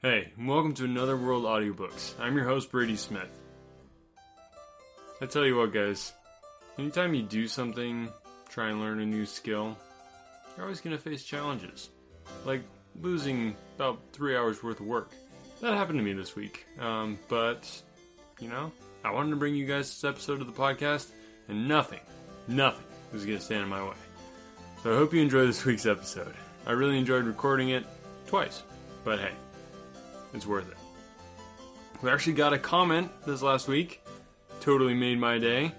Hey, and welcome to Another World Audiobooks. I'm your host, Brady Smith. I tell you what, guys, anytime you do something, try and learn a new skill, you're always going to face challenges. Like losing about 3 hours worth of work. That happened to me this week. But, I wanted to bring you guys this episode of the podcast, and nothing was going to stand in my way. So I hope you enjoy this week's episode. I really enjoyed recording it twice, but hey, it's worth it. We actually got a comment this last week. Totally made my day.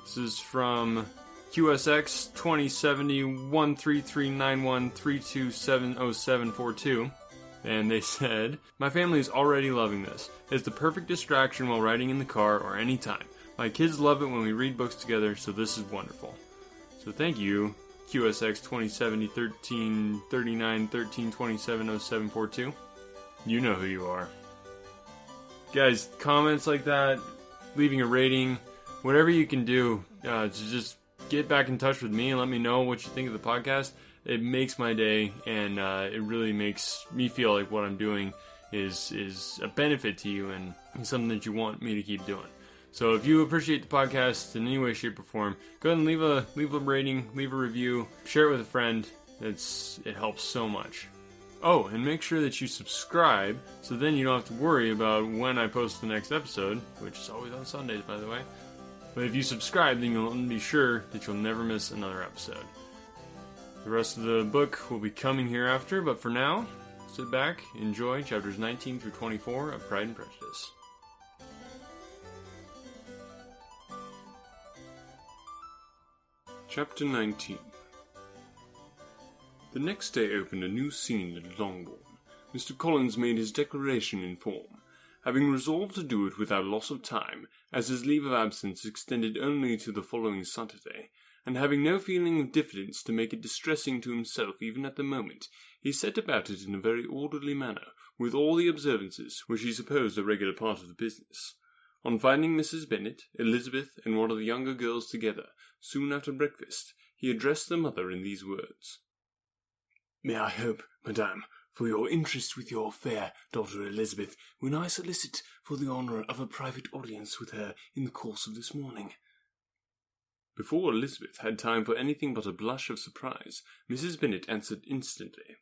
This is from QSX 2070 1339132700742. And they said, "My family is already loving this. It's the perfect distraction while riding in the car or any time. My kids love it when we read books together, so this is wonderful." So thank you, QSX 2070 1339 13270742. You know who you are. Guys, comments like that, leaving a rating, whatever you can do to just get back in touch with me and let me know what you think of the podcast. It makes my day, and it really makes me feel like what I'm doing is a benefit to you and something that you want me to keep doing. So if you appreciate the podcast in any way, shape, or form, go ahead and leave a rating, leave a review, share it with a friend. It helps so much. Oh, and make sure that you subscribe, so then you don't have to worry about when I post the next episode, which is always on Sundays, by the way. But if you subscribe, then you'll be sure that you'll never miss another episode. The rest of the book will be coming hereafter, but for now, sit back, enjoy chapters 19 through 24 of Pride and Prejudice. Chapter 19. The next day opened a new scene at Longbourn. Mr. Collins made his declaration in form, having resolved to do it without loss of time, as his leave of absence extended only to the following Saturday, and having no feeling of diffidence to make it distressing to himself even at the moment, he set about it in a very orderly manner, with all the observances which he supposed a regular part of the business. On finding Mrs. Bennet, Elizabeth, and one of the younger girls together, soon after breakfast, he addressed the mother in these words. "May I hope, madame, for your interest with your fair daughter Elizabeth, when I solicit for the honour of a private audience with her in the course of this morning?" Before Elizabeth had time for anything but a blush of surprise, Mrs. Bennet answered instantly.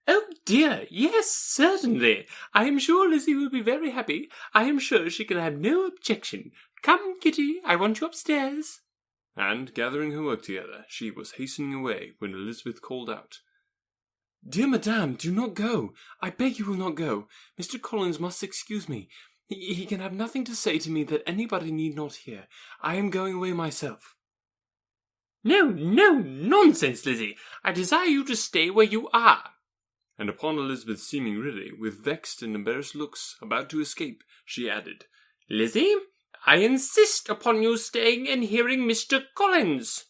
"Oh dear, yes, certainly. I am sure Lizzie will be very happy. I am sure she can have no objection. Come, Kitty, I want you upstairs." And, gathering her work together, she was hastening away when Elizabeth called out, "Dear madame, do not go. I beg you will not go. Mr. Collins must excuse me. He can have nothing to say to me that anybody need not hear. I am going away myself." No, nonsense, Lizzie. I desire you to stay where you are." And upon Elizabeth seeming really, with vexed and embarrassed looks, about to escape, she added, "Lizzie, I insist upon you staying and hearing Mr. Collins."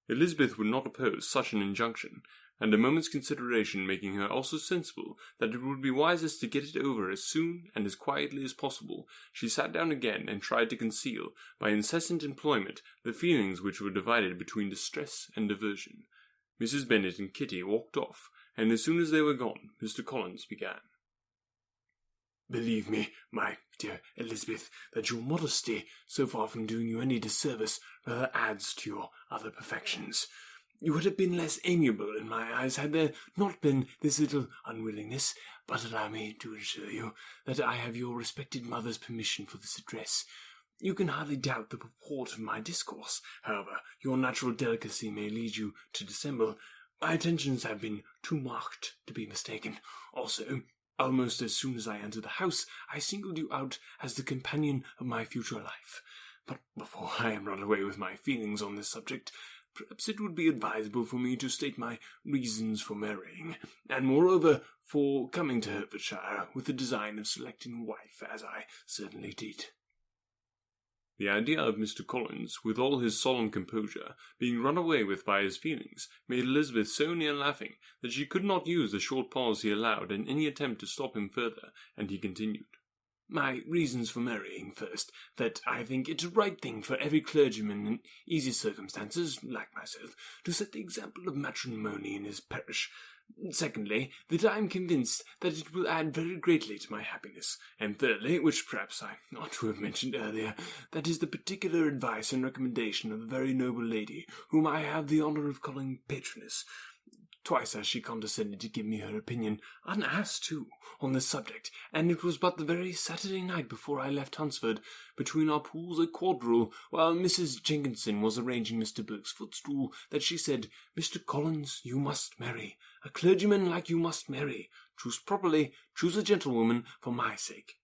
Elizabeth would not oppose such an injunction, and a moment's consideration making her also sensible that it would be wisest to get it over as soon and as quietly as possible, she sat down again and tried to conceal, by incessant employment, the feelings which were divided between distress and diversion. Mrs. Bennet and Kitty walked off, and as soon as they were gone, Mr. Collins began. "Believe me, my dear Elizabeth, that your modesty, so far from doing you any disservice, rather adds to your other perfections. You would have been less amiable in my eyes had there not been this little unwillingness, but allow me to assure you that I have your respected mother's permission for this address. You can hardly doubt the purport of my discourse. However, your natural delicacy may lead you to dissemble. My attentions have been too marked to be mistaken. Also, almost as soon as I entered the house, I singled you out as the companion of my future life. But before I am run away with my feelings on this subject, perhaps it would be advisable for me to state my reasons for marrying, and moreover for coming to Hertfordshire with the design of selecting a wife, as I certainly did." The idea of Mr. Collins, with all his solemn composure, being run away with by his feelings, made Elizabeth so near laughing that she could not use the short pause he allowed in any attempt to stop him further, and he continued. My reasons for marrying, first, that I think it a right thing for every clergyman in easy circumstances, like myself, to set the example of matrimony in his parish. Secondly, that I am convinced that it will add very greatly to my happiness. And thirdly, which perhaps I ought to have mentioned earlier, that is the particular advice and recommendation of a very noble lady, whom I have the honour of calling patroness. Twice has she condescended to give me her opinion, unasked too, on this subject, and it was but the very Saturday night before I left Hunsford, between our pools at quadrille, while Mrs. Jenkinson was arranging Mr. Burke's footstool, that she said, Mr. Collins, you must marry. A clergyman like you must marry. Choose properly, choose a gentlewoman for my sake.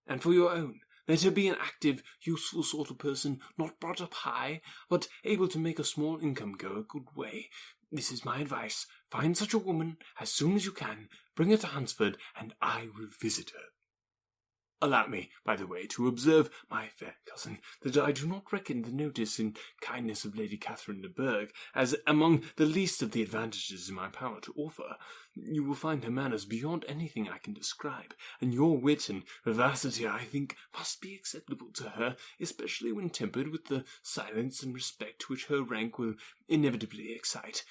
And for your own. Let her be an active, useful sort of person, not brought up high, but able to make a small income go a good way. This is my advice. Find such a woman as soon as you can, bring her to Hunsford, and I will visit her. Allow me, by the way, to observe, my fair cousin, that I do not reckon the notice and kindness of Lady Catherine de Bourgh as among the least of the advantages in my power to offer. You will find her manners beyond anything I can describe, and your wit and vivacity, I think, must be acceptable to her, especially when tempered with the silence and respect which her rank will inevitably excite.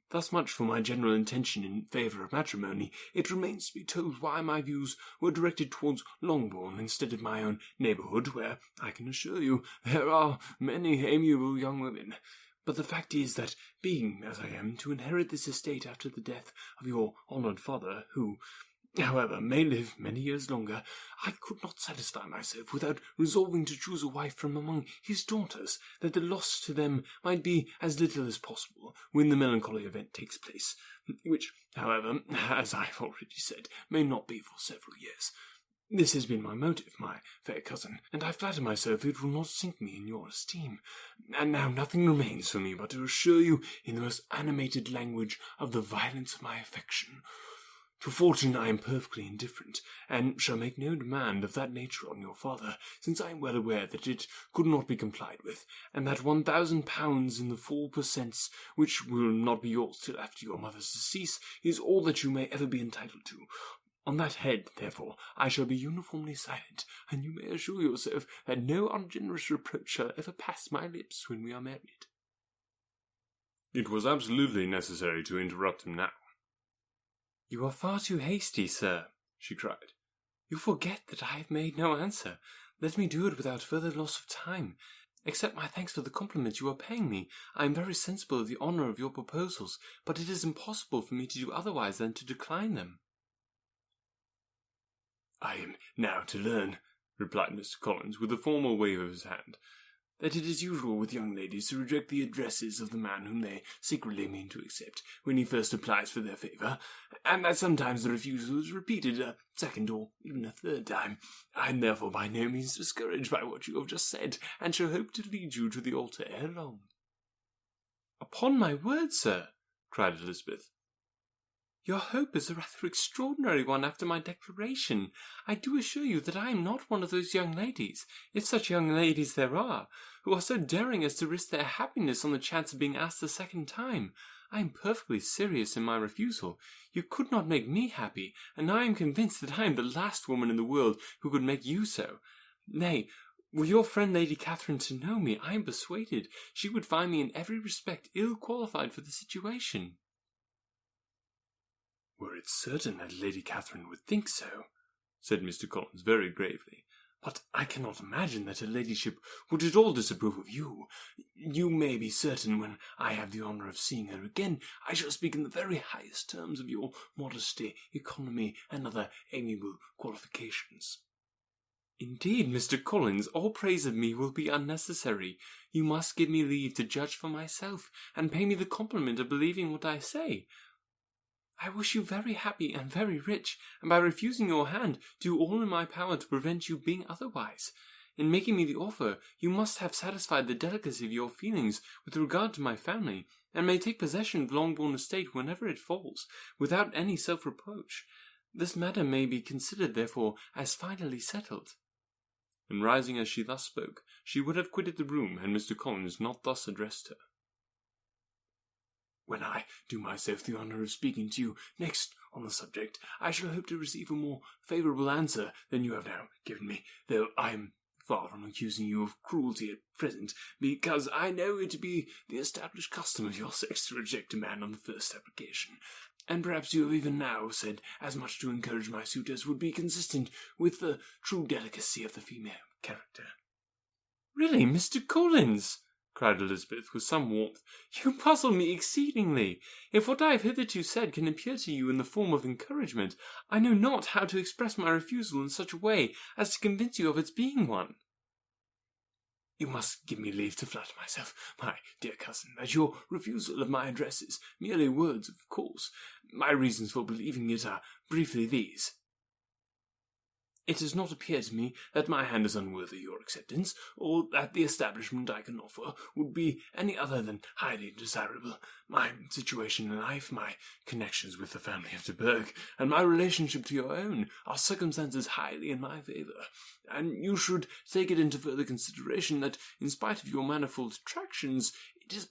Thus much for my general intention in favour of matrimony. It remains to be told why my views were directed towards Longbourn instead of my own neighbourhood, where, I can assure you, there are many amiable young women. But the fact is that, being, as I am, to inherit this estate after the death of your honoured father, who, however, may live many years longer, I could not satisfy myself without resolving to choose a wife from among his daughters, that the loss to them might be as little as possible when the melancholy event takes place, which, however, as I have already said, may not be for several years. This has been my motive, my fair cousin, and I flatter myself it will not sink me in your esteem. And now nothing remains for me but to assure you in the most animated language of the violence of my affection. To fortune I am perfectly indifferent, and shall make no demand of that nature on your father, since I am well aware that it could not be complied with, and that £1,000 in the 4 per cents, which will not be yours till after your mother's decease, is all that you may ever be entitled to. On that head, therefore, I shall be uniformly silent, and you may assure yourself that no ungenerous reproach shall ever pass my lips when we are married. It was absolutely necessary to interrupt him now. You are far too hasty, sir, she cried. You forget that I have made no answer. Let me do it without further loss of time. Accept my thanks for the compliment you are paying me. I am very sensible of the honour of your proposals, but it is impossible for me to do otherwise than to decline them. I am now to learn, replied Mr. Collins, with a formal wave of his hand, that it is usual with young ladies to reject the addresses of the man whom they secretly mean to accept when he first applies for their favour, and that sometimes the refusal is repeated a second or even a third time. I am therefore by no means discouraged by what you have just said, and shall hope to lead you to the altar ere long. Upon my word, sir, cried Elizabeth, your hope is a rather extraordinary one after my declaration. I do assure you that I am not one of those young ladies, if such young ladies there are, who are so daring as to risk their happiness on the chance of being asked a second time. I am perfectly serious in my refusal. You could not make me happy, and I am convinced that I am the last woman in the world who could make you so. Nay, were your friend Lady Catherine to know me, I am persuaded she would find me in every respect ill qualified for the situation. Were it certain that Lady Catherine would think so, said Mr. Collins very gravely, but I cannot imagine that her ladyship would at all disapprove of you. You may be certain when I have the honour of seeing her again, I shall speak in the very highest terms of your modesty, economy, and other amiable qualifications. Indeed, Mr. Collins, all praise of me will be unnecessary. You must give me leave to judge for myself, and pay me the compliment of believing what I say. I wish you very happy and very rich, and by refusing your hand, do all in my power to prevent you being otherwise. In making me the offer, you must have satisfied the delicacy of your feelings with regard to my family, and may take possession of Longbourn estate whenever it falls, without any self-reproach. This matter may be considered, therefore, as finally settled. And rising as she thus spoke, she would have quitted the room had Mr. Collins not thus addressed her. When I do myself the honour of speaking to you next on the subject, I shall hope to receive a more favourable answer than you have now given me, though I am far from accusing you of cruelty at present, because I know it to be the established custom of your sex to reject a man on the first application. And perhaps you have even now said as much to encourage my suit as would be consistent with the true delicacy of the female character." "Really, Mr. Collins," cried Elizabeth with some warmth, "you puzzle me exceedingly. If what I have hitherto said can appear to you in the form of encouragement, I know not how to express my refusal in such a way as to convince you of its being one." "You must give me leave to flatter myself, my dear cousin, that your refusal of my address is merely words of course. My reasons for believing it are briefly these. It does not appear to me that my hand is unworthy your acceptance, or that the establishment I can offer would be any other than highly desirable. My situation in life, my connections with the family of de Bourgh, and my relationship to your own are circumstances highly in my favour, and you should take it into further consideration that, in spite of your manifold attractions, it is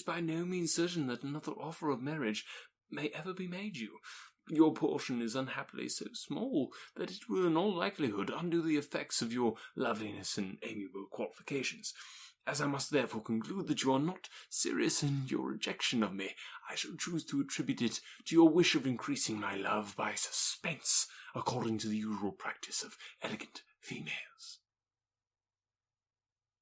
by no means certain that another offer of marriage may ever be made you. Your portion is unhappily so small that it will in all likelihood undo the effects of your loveliness and amiable qualifications. As I must therefore conclude that you are not serious in your rejection of me, I shall choose to attribute it to your wish of increasing my love by suspense, according to the usual practice of elegant females."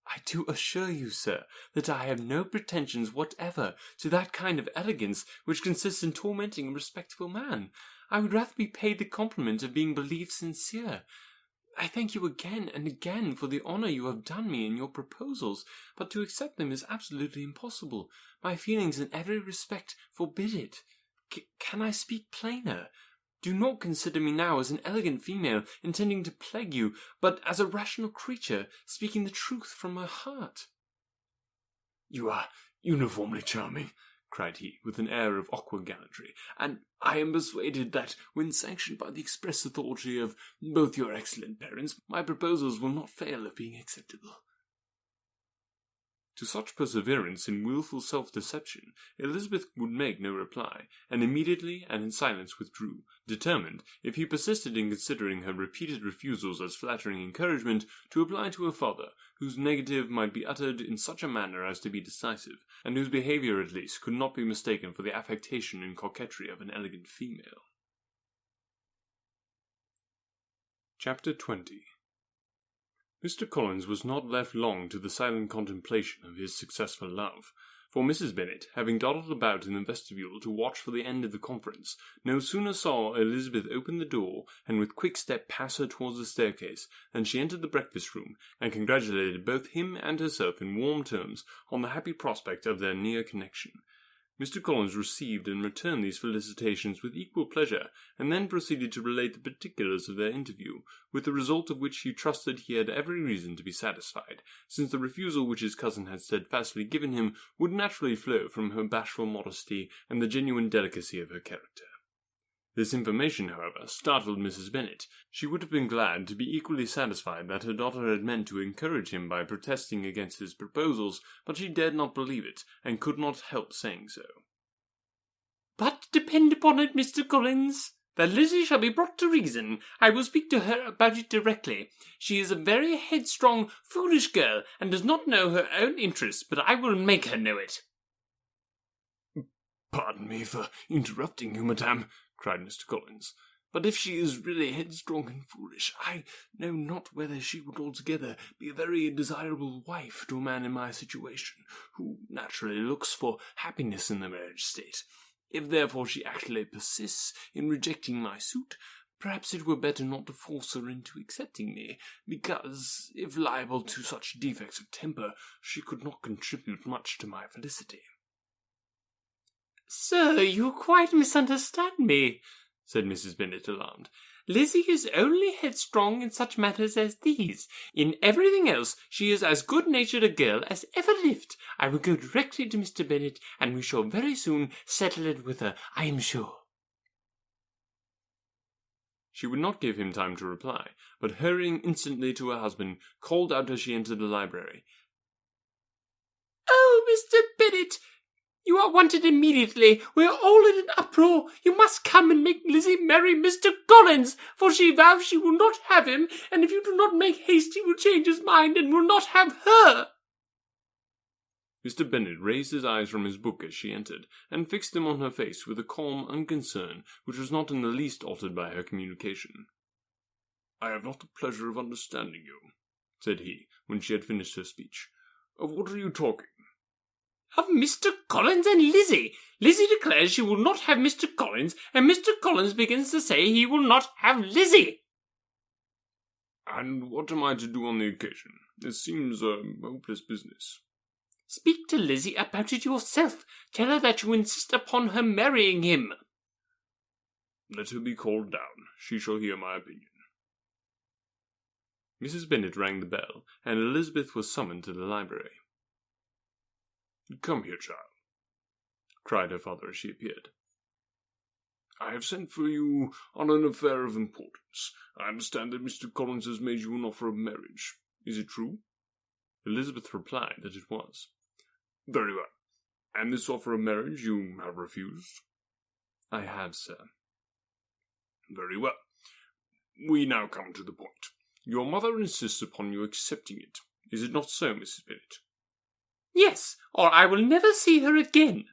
"I do assure you, sir, that I have no pretensions whatever to that kind of elegance which consists in tormenting a respectable man. I would rather be paid the compliment of being believed sincere. I thank you again and again for the honour you have done me in your proposals, but to accept them is absolutely impossible. My feelings in every respect forbid it. Can I speak plainer? Do not consider me now as an elegant female intending to plague you, but as a rational creature speaking the truth from her heart." "You are uniformly charming," cried he, with an air of awkward gallantry, "and I am persuaded that, when sanctioned by the express authority of both your excellent parents, my proposals will not fail of being acceptable." To such perseverance in wilful self-deception, Elizabeth would make no reply, and immediately and in silence withdrew, determined, if he persisted in considering her repeated refusals as flattering encouragement, to apply to her father, whose negative might be uttered in such a manner as to be decisive, and whose behaviour at least could not be mistaken for the affectation and coquetry of an elegant female. Chapter 20. Mr. Collins was not left long to the silent contemplation of his successful love, for Mrs. Bennet, having dawdled about in the vestibule to watch for the end of the conference, no sooner saw Elizabeth open the door and with quick step pass her towards the staircase than she entered the breakfast-room, and congratulated both him and herself in warm terms on the happy prospect of their near connection. Mr. Collins received and returned these felicitations with equal pleasure, and then proceeded to relate the particulars of their interview, with the result of which he trusted he had every reason to be satisfied, since the refusal which his cousin had steadfastly given him would naturally flow from her bashful modesty and the genuine delicacy of her character. This information, however, startled Mrs. Bennet. She would have been glad to be equally satisfied that her daughter had meant to encourage him by protesting against his proposals, but she dared not believe it, and could not help saying so. "But depend upon it, Mr. Collins, that Lizzie shall be brought to reason. I will speak to her about it directly. She is a very headstrong, foolish girl, and does not know her own interests, but I will make her know it." "Pardon me for interrupting you, madame," cried Mr. Collins, "but if she is really headstrong and foolish, I know not whether she would altogether be a very desirable wife to a man in my situation, who naturally looks for happiness in the marriage state. If therefore she actually persists in rejecting my suit, perhaps it were better not to force her into accepting me, because, if liable to such defects of temper, she could not contribute much to my felicity." "Sir, you quite misunderstand me," said Mrs. Bennet, alarmed. "Lizzie is only headstrong in such matters as these. In everything else she is as good-natured a girl as ever lived. I will go directly to Mr. Bennet, and we shall very soon settle it with her, I am sure." She would not give him time to reply, but hurrying instantly to her husband, called out as she entered the library, "Oh, Mr. Bennet! You are wanted immediately. We are all in an uproar. You must come and make Lizzie marry Mr. Collins, for she vows she will not have him, and if you do not make haste he will change his mind and will not have her." Mr. Bennet raised his eyes from his book as she entered, and fixed them on her face with a calm unconcern which was not in the least altered by her communication. "I have not the pleasure of understanding you," said he, when she had finished her speech. "Of what are you talking?" "Of Mr. Collins and Lizzie. Lizzie declares she will not have Mr. Collins, and Mr. Collins begins to say he will not have Lizzie." "And what am I to do on the occasion? It seems a hopeless business." "Speak to Lizzie about it yourself. Tell her that you insist upon her marrying him." "Let her be called down. She shall hear my opinion." Mrs. Bennet rang the bell, and Elizabeth was summoned to the library. "Come here, child," cried her father as she appeared. "I have sent for you on an affair of importance. I understand that Mr. Collins has made you an offer of marriage. Is it true?" Elizabeth replied that it was. "Very well. And this offer of marriage you have refused?" "I have, sir." "Very well. We now come to the point. Your mother insists upon you accepting it. Is it not so, Mrs. Bennet?" "Yes, or I will never see her again."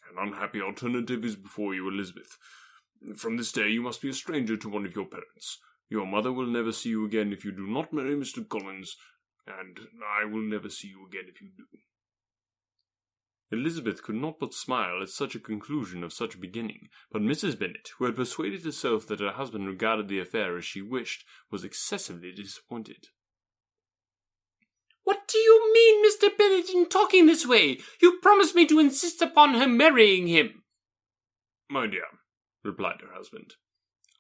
"An unhappy alternative is before you, Elizabeth. From this day you must be a stranger to one of your parents. Your mother will never see you again if you do not marry Mr. Collins, and I will never see you again if you do." Elizabeth could not but smile at such a conclusion of such a beginning, but Mrs. Bennet, who had persuaded herself that her husband regarded the affair as she wished, was excessively disappointed. "What do you mean, Mr. Bennet, in talking this way? You promised me to insist upon her marrying him." "My dear," replied her husband,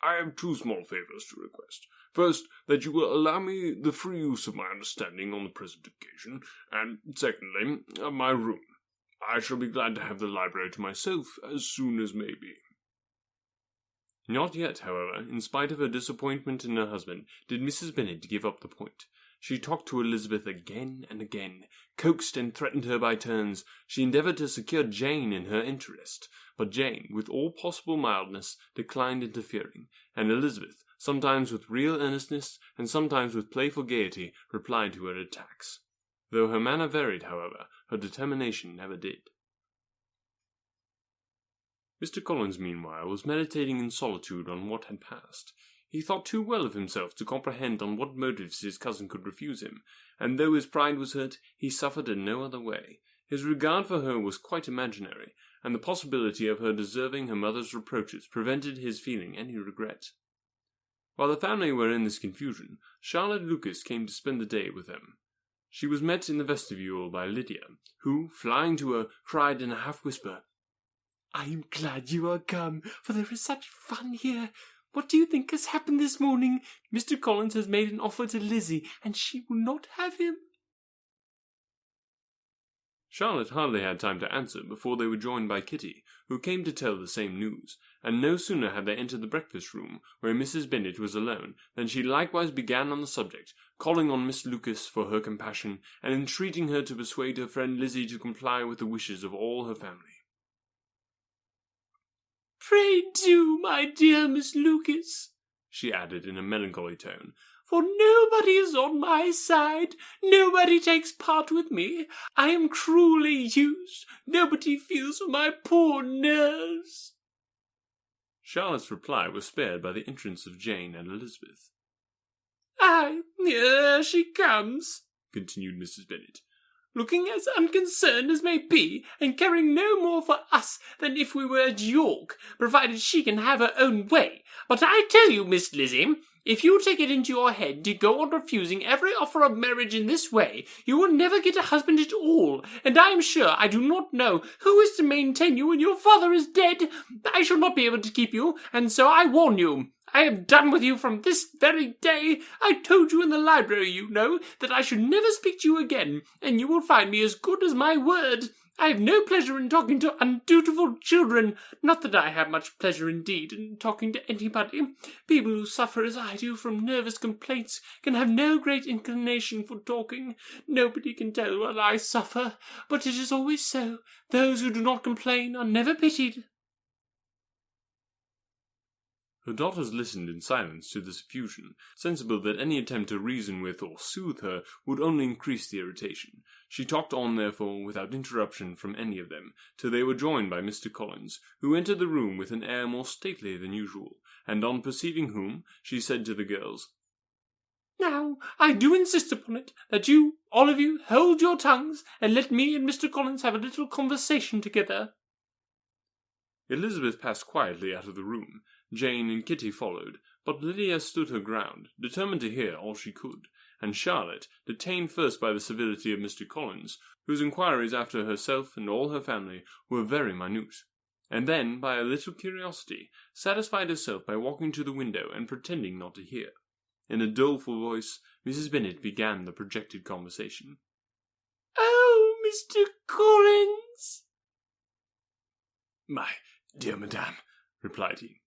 "I have two small favours to request. First, that you will allow me the free use of my understanding on the present occasion, and secondly, of my room. I shall be glad to have the library to myself as soon as may be." Not yet, however, in spite of her disappointment in her husband, did Mrs. Bennet give up the point. She talked to Elizabeth again and again, coaxed and threatened her by turns. She endeavoured to secure Jane in her interest, but Jane, with all possible mildness, declined interfering, and Elizabeth, sometimes with real earnestness, and sometimes with playful gaiety, replied to her attacks. Though her manner varied, however, her determination never did. Mr. Collins, meanwhile, was meditating in solitude on what had passed. He thought too well of himself to comprehend on what motives his cousin could refuse him, and though his pride was hurt, he suffered in no other way. His regard for her was quite imaginary, and the possibility of her deserving her mother's reproaches prevented his feeling any regret. While the family were in this confusion, Charlotte Lucas came to spend the day with them. She was met in the vestibule by Lydia, who, flying to her, cried in a half-whisper, "I am glad you are come, for there is such fun here. What do you think has happened this morning? Mr. Collins has made an offer to Lizzie, and she will not have him." Charlotte hardly had time to answer before they were joined by Kitty, who came to tell the same news, and no sooner had they entered the breakfast-room, where Mrs. Bennet was alone, than she likewise began on the subject, calling on Miss Lucas for her compassion, and entreating her to persuade her friend Lizzie to comply with the wishes of all her family. "Pray do, my dear Miss Lucas," she added in a melancholy tone, "for nobody is on my side. Nobody takes part with me. I am cruelly used. Nobody feels for my poor nerves." Charlotte's reply was spared by the entrance of Jane and Elizabeth. "Aye, here she comes," continued Mrs. Bennet, "looking as unconcerned as may be, and caring no more for us than if we were at York, provided she can have her own way. But I tell you, Miss Lizzie, if you take it into your head to go on refusing every offer of marriage in this way, you will never get a husband at all, and I am sure I do not know who is to maintain you when your father is dead. I shall not be able to keep you, and so I warn you. I have done with you from this very day. I told you in the library, you know, that I should never speak to you again, and you will find me as good as my word. I have no pleasure in talking to undutiful children. Not that I have much pleasure indeed in talking to anybody. People who suffer as I do from nervous complaints can have no great inclination for talking. Nobody can tell what I suffer, but it is always so. Those who do not complain are never pitied." Her daughters listened in silence to this effusion, sensible that any attempt to reason with or soothe her would only increase the irritation. She talked on, therefore, without interruption from any of them, till they were joined by Mr. Collins, who entered the room with an air more stately than usual, and on perceiving whom, she said to the girls, "Now, I do insist upon it, that you, all of you, hold your tongues, and let me and Mr. Collins have a little conversation together." Elizabeth passed quietly out of the room. Jane and Kitty followed, but Lydia stood her ground, determined to hear all she could, and Charlotte, detained first by the civility of Mr. Collins, whose inquiries after herself and all her family were very minute, and then, by a little curiosity, satisfied herself by walking to the window and pretending not to hear. In a doleful voice, Mrs. Bennet began the projected conversation. "Oh, Mr. Collins!" "My dear madame," replied he,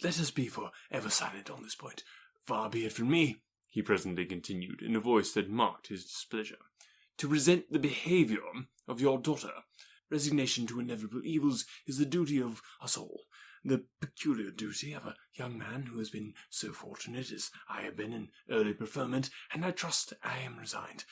"let us be for ever silent on this point. Far be it from me," he presently continued, in a voice that marked his displeasure, "to resent the behaviour of your daughter. Resignation to inevitable evils is the duty of us all, the peculiar duty of a young man who has been so fortunate as I have been in early preferment, and I trust I am resigned.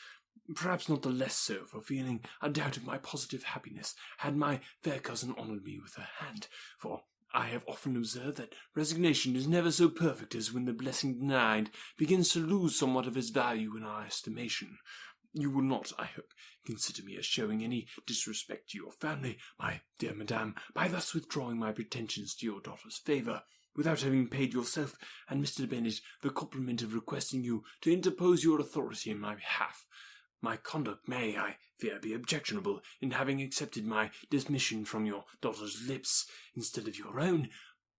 Perhaps not the less so for feeling a doubt of my positive happiness had my fair cousin honoured me with her hand, for I have often observed that resignation is never so perfect as when the blessing denied begins to lose somewhat of its value in our estimation. You will not, I hope, consider me as showing any disrespect to your family, my dear madame, by thus withdrawing my pretensions to your daughter's favour, without having paid yourself and Mr. Bennet the compliment of requesting you to interpose your authority in my behalf. My conduct may, I fear, be objectionable in having accepted my dismission from your daughter's lips instead of your own,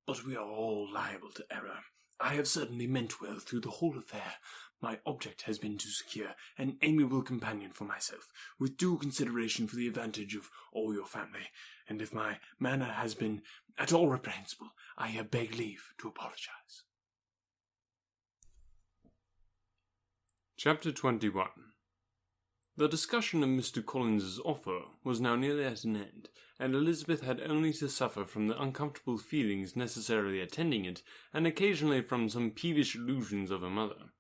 but we are all liable to error. I have certainly meant well through the whole affair. My object has been to secure an amiable companion for myself, with due consideration for the advantage of all your family, and if my manner has been at all reprehensible, I beg leave to apologize." Chapter 21. The discussion of Mr. Collins's offer was now nearly at an end, and Elizabeth had only to suffer from the uncomfortable feelings necessarily attending it, and occasionally from some peevish allusions of her mother.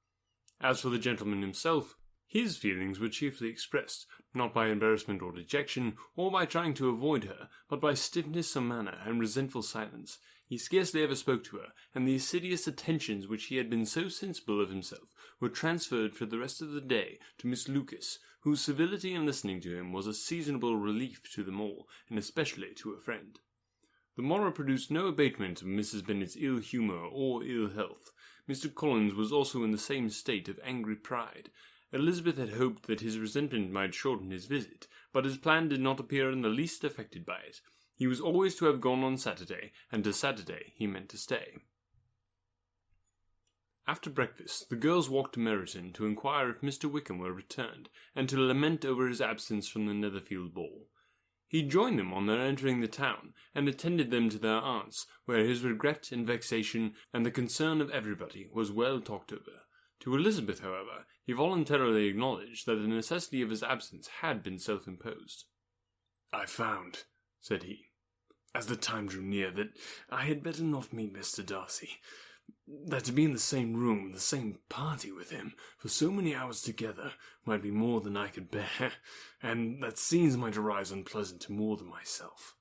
As for the gentleman himself, his feelings were chiefly expressed, not by embarrassment or dejection, or by trying to avoid her, but by stiffness of manner and resentful silence. He scarcely ever spoke to her, and the assiduous attentions which he had been so sensible of himself were transferred for the rest of the day to Miss Lucas, whose civility in listening to him was a seasonable relief to them all, and especially to her friend. The morrow produced no abatement of Mrs. Bennet's ill humour or ill health. Mr. Collins was also in the same state of angry pride. Elizabeth had hoped that his resentment might shorten his visit, but his plan did not appear in the least affected by it. He was always to have gone on Saturday, and to Saturday he meant to stay. After breakfast, the girls walked to Meryton to inquire if Mr. Wickham were returned, and to lament over his absence from the Netherfield ball. He joined them on their entering the town, and attended them to their aunt's, where his regret and vexation, and the concern of everybody, was well talked over. To Elizabeth, however, he voluntarily acknowledged that the necessity of his absence had been self-imposed. "I found," said he, "as the time drew near, that I had better not meet Mr. Darcy. That to be in the same room, the same party with him, for so many hours together, might be more than I could bear, and that scenes might arise unpleasant to more than myself."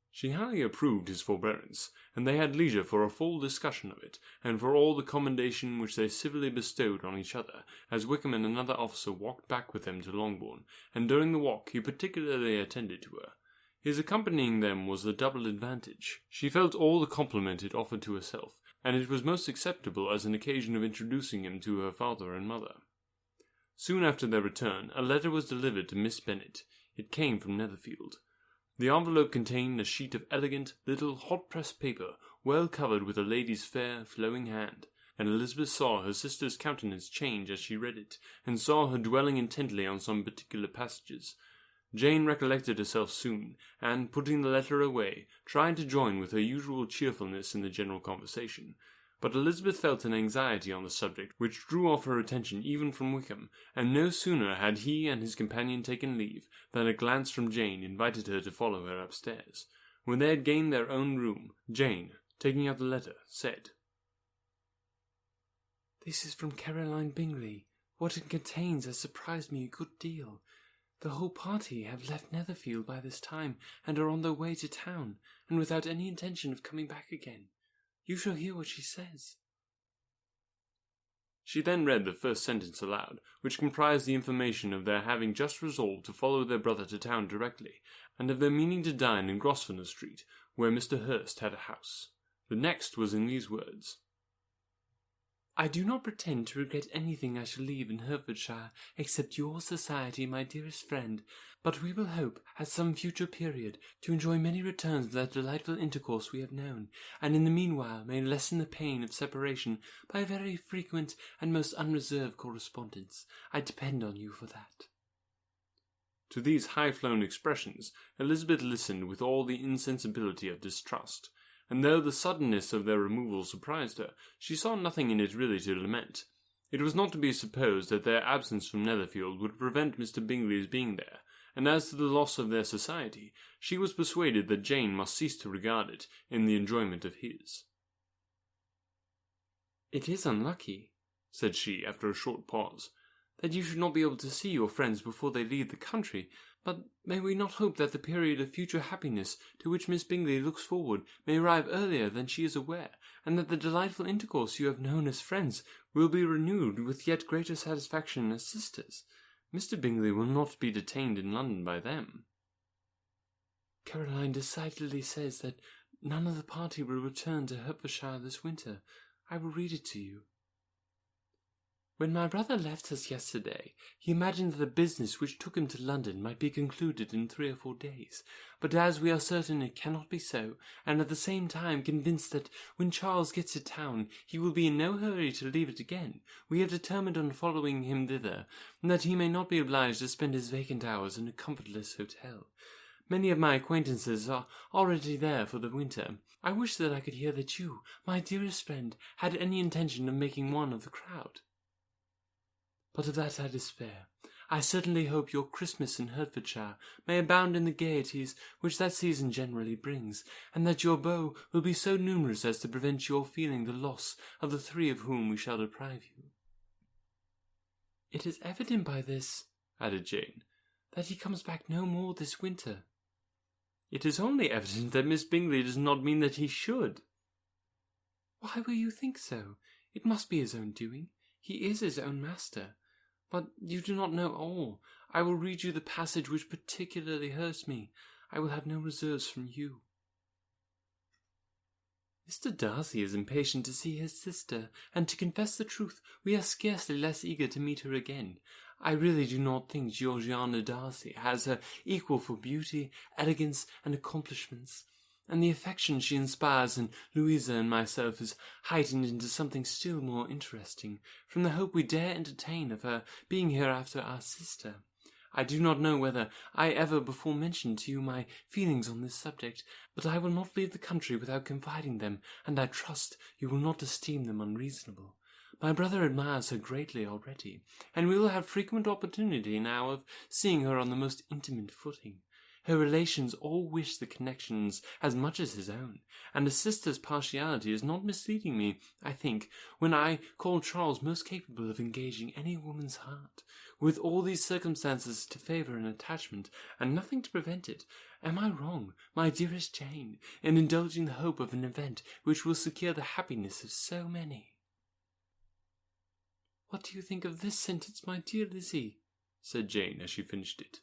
She highly approved his forbearance, and they had leisure for a full discussion of it, and for all the commendation which they civilly bestowed on each other, as Wickham and another officer walked back with them to Longbourn, and during the walk he particularly attended to her. His accompanying them was a double advantage. She felt all the compliment it offered to herself, and it was most acceptable as an occasion of introducing him to her father and mother. Soon after their return, a letter was delivered to Miss Bennet. It came from Netherfield. The envelope contained a sheet of elegant, little, hot-pressed paper, well covered with a lady's fair, flowing hand, and Elizabeth saw her sister's countenance change as she read it, and saw her dwelling intently on some particular passages. Jane recollected herself soon, and, putting the letter away, tried to join with her usual cheerfulness in the general conversation. But Elizabeth felt an anxiety on the subject which drew off her attention even from Wickham, and no sooner had he and his companion taken leave than a glance from Jane invited her to follow her upstairs. When they had gained their own room, Jane, taking out the letter, said, "This is from Caroline Bingley. What it contains has surprised me a good deal. The whole party have left Netherfield by this time, and are on their way to town, and without any intention of coming back again. You shall hear what she says." She then read the first sentence aloud, which comprised the information of their having just resolved to follow their brother to town directly, and of their meaning to dine in Grosvenor Street, where Mr. Hurst had a house. The next was in these words: "I do not pretend to regret anything I shall leave in Hertfordshire, except your society, my dearest friend, but we will hope, at some future period, to enjoy many returns of that delightful intercourse we have known, and in the meanwhile may lessen the pain of separation by a very frequent and most unreserved correspondence. I depend on you for that." To these high-flown expressions Elizabeth listened with all the insensibility of distrust, and though the suddenness of their removal surprised her, she saw nothing in it really to lament. It was not to be supposed that their absence from Netherfield would prevent Mr. Bingley's being there, and as to the loss of their society, she was persuaded that Jane must cease to regard it in the enjoyment of his. "It is unlucky," said she, after a short pause, "that you should not be able to see your friends before they leave the country, but may we not hope that the period of future happiness to which Miss Bingley looks forward may arrive earlier than she is aware, and that the delightful intercourse you have known as friends will be renewed with yet greater satisfaction as sisters? Mr. Bingley will not be detained in London by them." "Caroline decidedly says that none of the party will return to Hertfordshire this winter. I will read it to you. When my brother left us yesterday, he imagined that the business which took him to London might be concluded in 3 or 4 days, but as we are certain it cannot be so, and at the same time convinced that when Charles gets to town he will be in no hurry to leave it again, we have determined on following him thither, that he may not be obliged to spend his vacant hours in a comfortless hotel. Many of my acquaintances are already there for the winter. I wish that I could hear that you, my dearest friend, had any intention of making one of the crowd. But of that I despair. I certainly hope your Christmas in Hertfordshire may abound in the gaieties which that season generally brings, and that your beaux will be so numerous as to prevent your feeling the loss of the 3 of whom we shall deprive you. It is evident by this," added Jane, "that he comes back no more this winter." "It is only evident that Miss Bingley does not mean that he should." "Why will you think so? It must be his own doing. He is his own master. But you do not know all. I will read you the passage which particularly hurts me. I will have no reserves from you. Mr. Darcy is impatient to see his sister, and to confess the truth, we are scarcely less eager to meet her again. I really do not think Georgiana Darcy has her equal for beauty, elegance, and accomplishments, and the affection she inspires in Louisa and myself is heightened into something still more interesting, from the hope we dare entertain of her being hereafter our sister. I do not know whether I ever before mentioned to you my feelings on this subject, but I will not leave the country without confiding them, and I trust you will not esteem them unreasonable. My brother admires her greatly already, and we will have frequent opportunity now of seeing her on the most intimate footing. Her relations all wish the connections as much as his own, and a sister's partiality is not misleading me, I think, when I call Charles most capable of engaging any woman's heart. With all these circumstances to favour an attachment, and nothing to prevent it, am I wrong, my dearest Jane, in indulging the hope of an event which will secure the happiness of so many? What do you think of this sentence, my dear Lizzie? Said Jane as she finished it.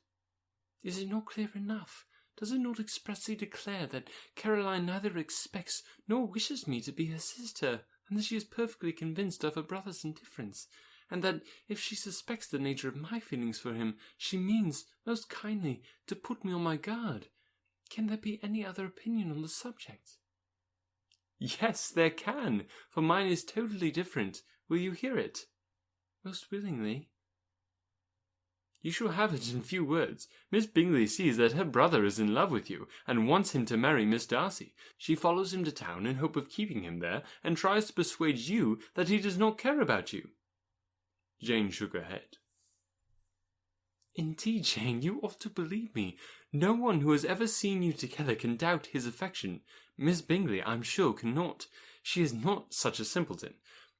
Is it not clear enough? Does it not expressly declare that Caroline neither expects nor wishes me to be her sister, and that she is perfectly convinced of her brother's indifference, and that if she suspects the nature of my feelings for him, she means, most kindly, to put me on my guard? Can there be any other opinion on the subject? Yes, there can, for mine is totally different. Will you hear it? Most willingly. You shall have it in few words. Miss Bingley sees that her brother is in love with you, and wants him to marry Miss Darcy. She follows him to town in hope of keeping him there, and tries to persuade you that he does not care about you. Jane shook her head. Indeed, Jane, you ought to believe me. No one who has ever seen you together can doubt his affection. Miss Bingley, I'm sure, cannot. She is not such a simpleton.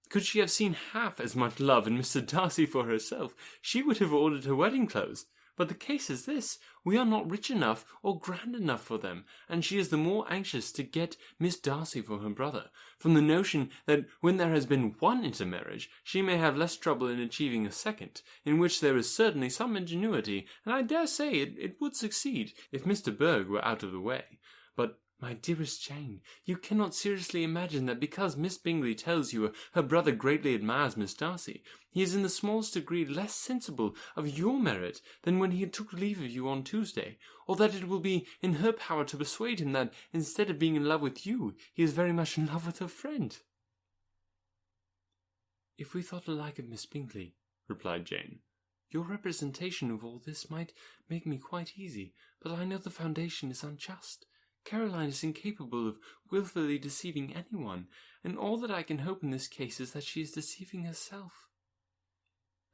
Could she have seen half as much love in Mr. Darcy for herself, she would have ordered her wedding clothes. But the case is this, we are not rich enough or grand enough for them, and she is the more anxious to get Miss Darcy for her brother, from the notion that when there has been one intermarriage, she may have less trouble in achieving a second, in which there is certainly some ingenuity, and I dare say it would succeed, if Mr. Berg were out of the way. But, my dearest Jane, you cannot seriously imagine that because Miss Bingley tells you her brother greatly admires Miss Darcy, he is in the smallest degree less sensible of your merit than when he took leave of you on Tuesday, or that it will be in her power to persuade him that, instead of being in love with you, he is very much in love with her friend. If we thought alike of Miss Bingley, replied Jane, your representation of all this might make me quite easy, but I know the foundation is unjust. Caroline is incapable of wilfully deceiving anyone, and all that I can hope in this case is that she is deceiving herself.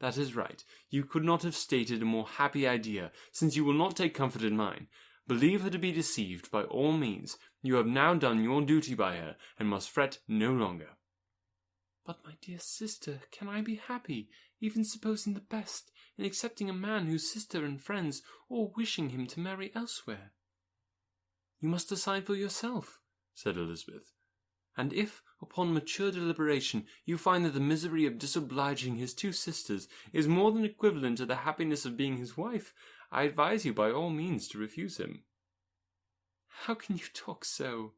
That is right. You could not have stated a more happy idea, since you will not take comfort in mine. Believe her to be deceived by all means. You have now done your duty by her, and must fret no longer. But, my dear sister, can I be happy, even supposing the best, in accepting a man whose sister and friends all wishing him to marry elsewhere? You must decide for yourself, said Elizabeth, and if, upon mature deliberation, you find that the misery of disobliging his two sisters is more than equivalent to the happiness of being his wife, I advise you by all means to refuse him. How can you talk so?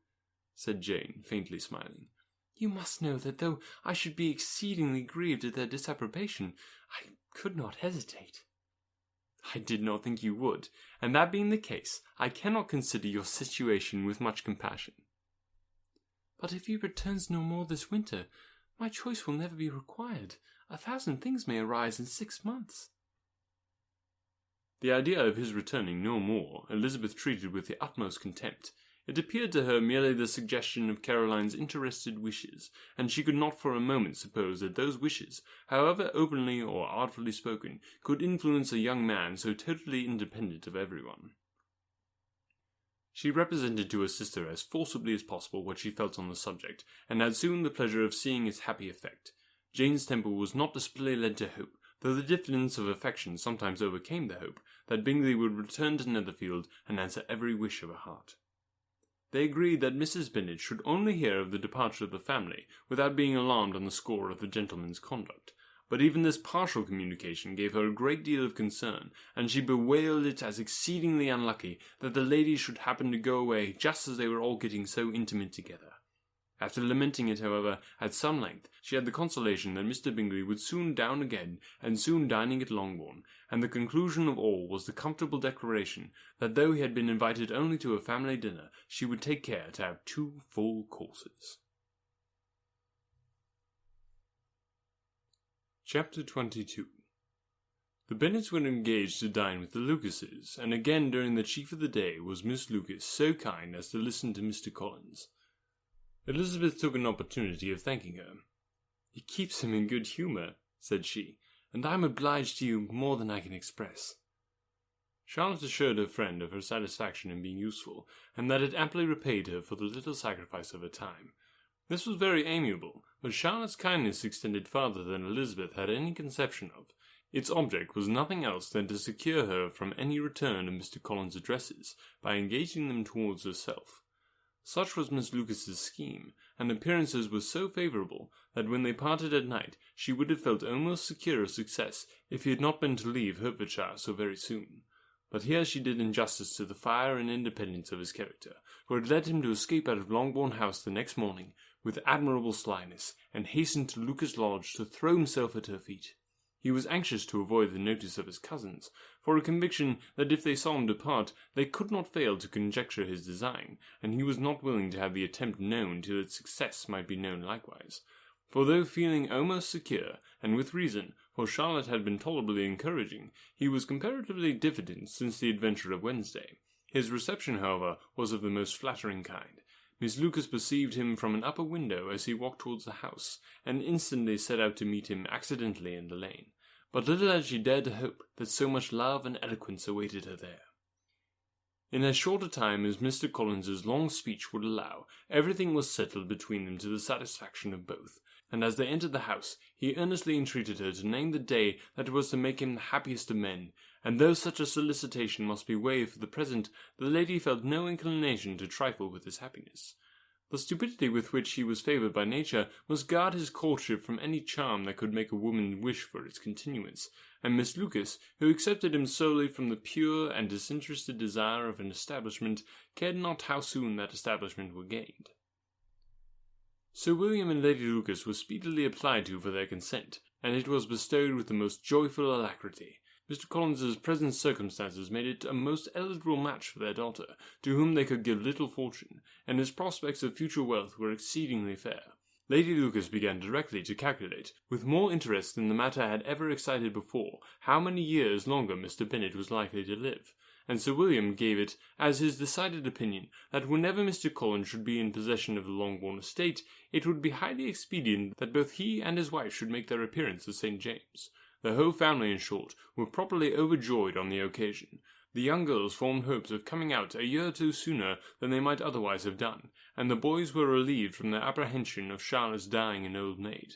Said Jane, faintly smiling. You must know that though I should be exceedingly grieved at their disapprobation, I could not hesitate. I did not think you would, and that being the case, I cannot consider your situation with much compassion. But if he returns no more this winter, my choice will never be required. 1,000 things may arise in 6 months. The idea of his returning no more Elizabeth treated with the utmost contempt. It appeared to her merely the suggestion of Caroline's interested wishes, and she could not for a moment suppose that those wishes, however openly or artfully spoken, could influence a young man so totally independent of everyone. She represented to her sister as forcibly as possible what she felt on the subject, and had soon the pleasure of seeing its happy effect. Jane's temper was not displayed led to hope, though the diffidence of affection sometimes overcame the hope, that Bingley would return to Netherfield and answer every wish of her heart. They agreed that Mrs. Bennet should only hear of the departure of the family, without being alarmed on the score of the gentleman's conduct. But even this partial communication gave her a great deal of concern, and she bewailed it as exceedingly unlucky that the ladies should happen to go away just as they were all getting so intimate together. After lamenting it, however, at some length, she had the consolation that Mr. Bingley would soon down again, and soon dining at Longbourn, and the conclusion of all was the comfortable declaration that though he had been invited only to a family dinner, she would take care to have 2 full courses. Chapter 22. The Bennets were engaged to dine with the Lucases, and again during the chief of the day was Miss Lucas so kind as to listen to Mr. Collins. Elizabeth took an opportunity of thanking her. "It keeps him in good humour," said she, "and I am obliged to you more than I can express." Charlotte assured her friend of her satisfaction in being useful, and that it amply repaid her for the little sacrifice of her time. This was very amiable, but Charlotte's kindness extended farther than Elizabeth had any conception of. Its object was nothing else than to secure her from any return of Mr. Collins's addresses, by engaging them towards herself. Such was Miss Lucas's scheme, and appearances were so favourable, that when they parted at night, she would have felt almost secure of success if he had not been to leave Hertfordshire so very soon. But here she did injustice to the fire and independence of his character, for it led him to escape out of Longbourn House the next morning, with admirable slyness, and hasten to Lucas Lodge to throw himself at her feet. He was anxious to avoid the notice of his cousins, for a conviction that if they saw him depart, they could not fail to conjecture his design, and he was not willing to have the attempt known till its success might be known likewise. For though feeling almost secure, and with reason, for Charlotte had been tolerably encouraging, he was comparatively diffident since the adventure of Wednesday. His reception, however, was of the most flattering kind. Miss Lucas perceived him from an upper window as he walked towards the house, and instantly set out to meet him accidentally in the lane. But little had she dared to hope that so much love and eloquence awaited her there. In as short a time as Mr. Collins's long speech would allow, everything was settled between them to the satisfaction of both, and as they entered the house, he earnestly entreated her to name the day that was to make him the happiest of men, and though such a solicitation must be waived for the present, the lady felt no inclination to trifle with his happiness. The stupidity with which he was favoured by nature must guard his courtship from any charm that could make a woman wish for its continuance, and Miss Lucas, who accepted him solely from the pure and disinterested desire of an establishment, cared not how soon that establishment were gained. Sir William and Lady Lucas were speedily applied to for their consent, and it was bestowed with the most joyful alacrity. Mr. Collins's present circumstances made it a most eligible match for their daughter, to whom they could give little fortune, and his prospects of future wealth were exceedingly fair. Lady Lucas began directly to calculate, with more interest than the matter had ever excited before, how many years longer Mr. Bennet was likely to live, and Sir William gave it as his decided opinion that whenever Mr. Collins should be in possession of the Longbourn estate, it would be highly expedient that both he and his wife should make their appearance at St. James. The whole family, in short, were properly overjoyed on the occasion. The young girls formed hopes of coming out a year or two sooner than they might otherwise have done, and the boys were relieved from their apprehension of Charlotte's dying an old maid.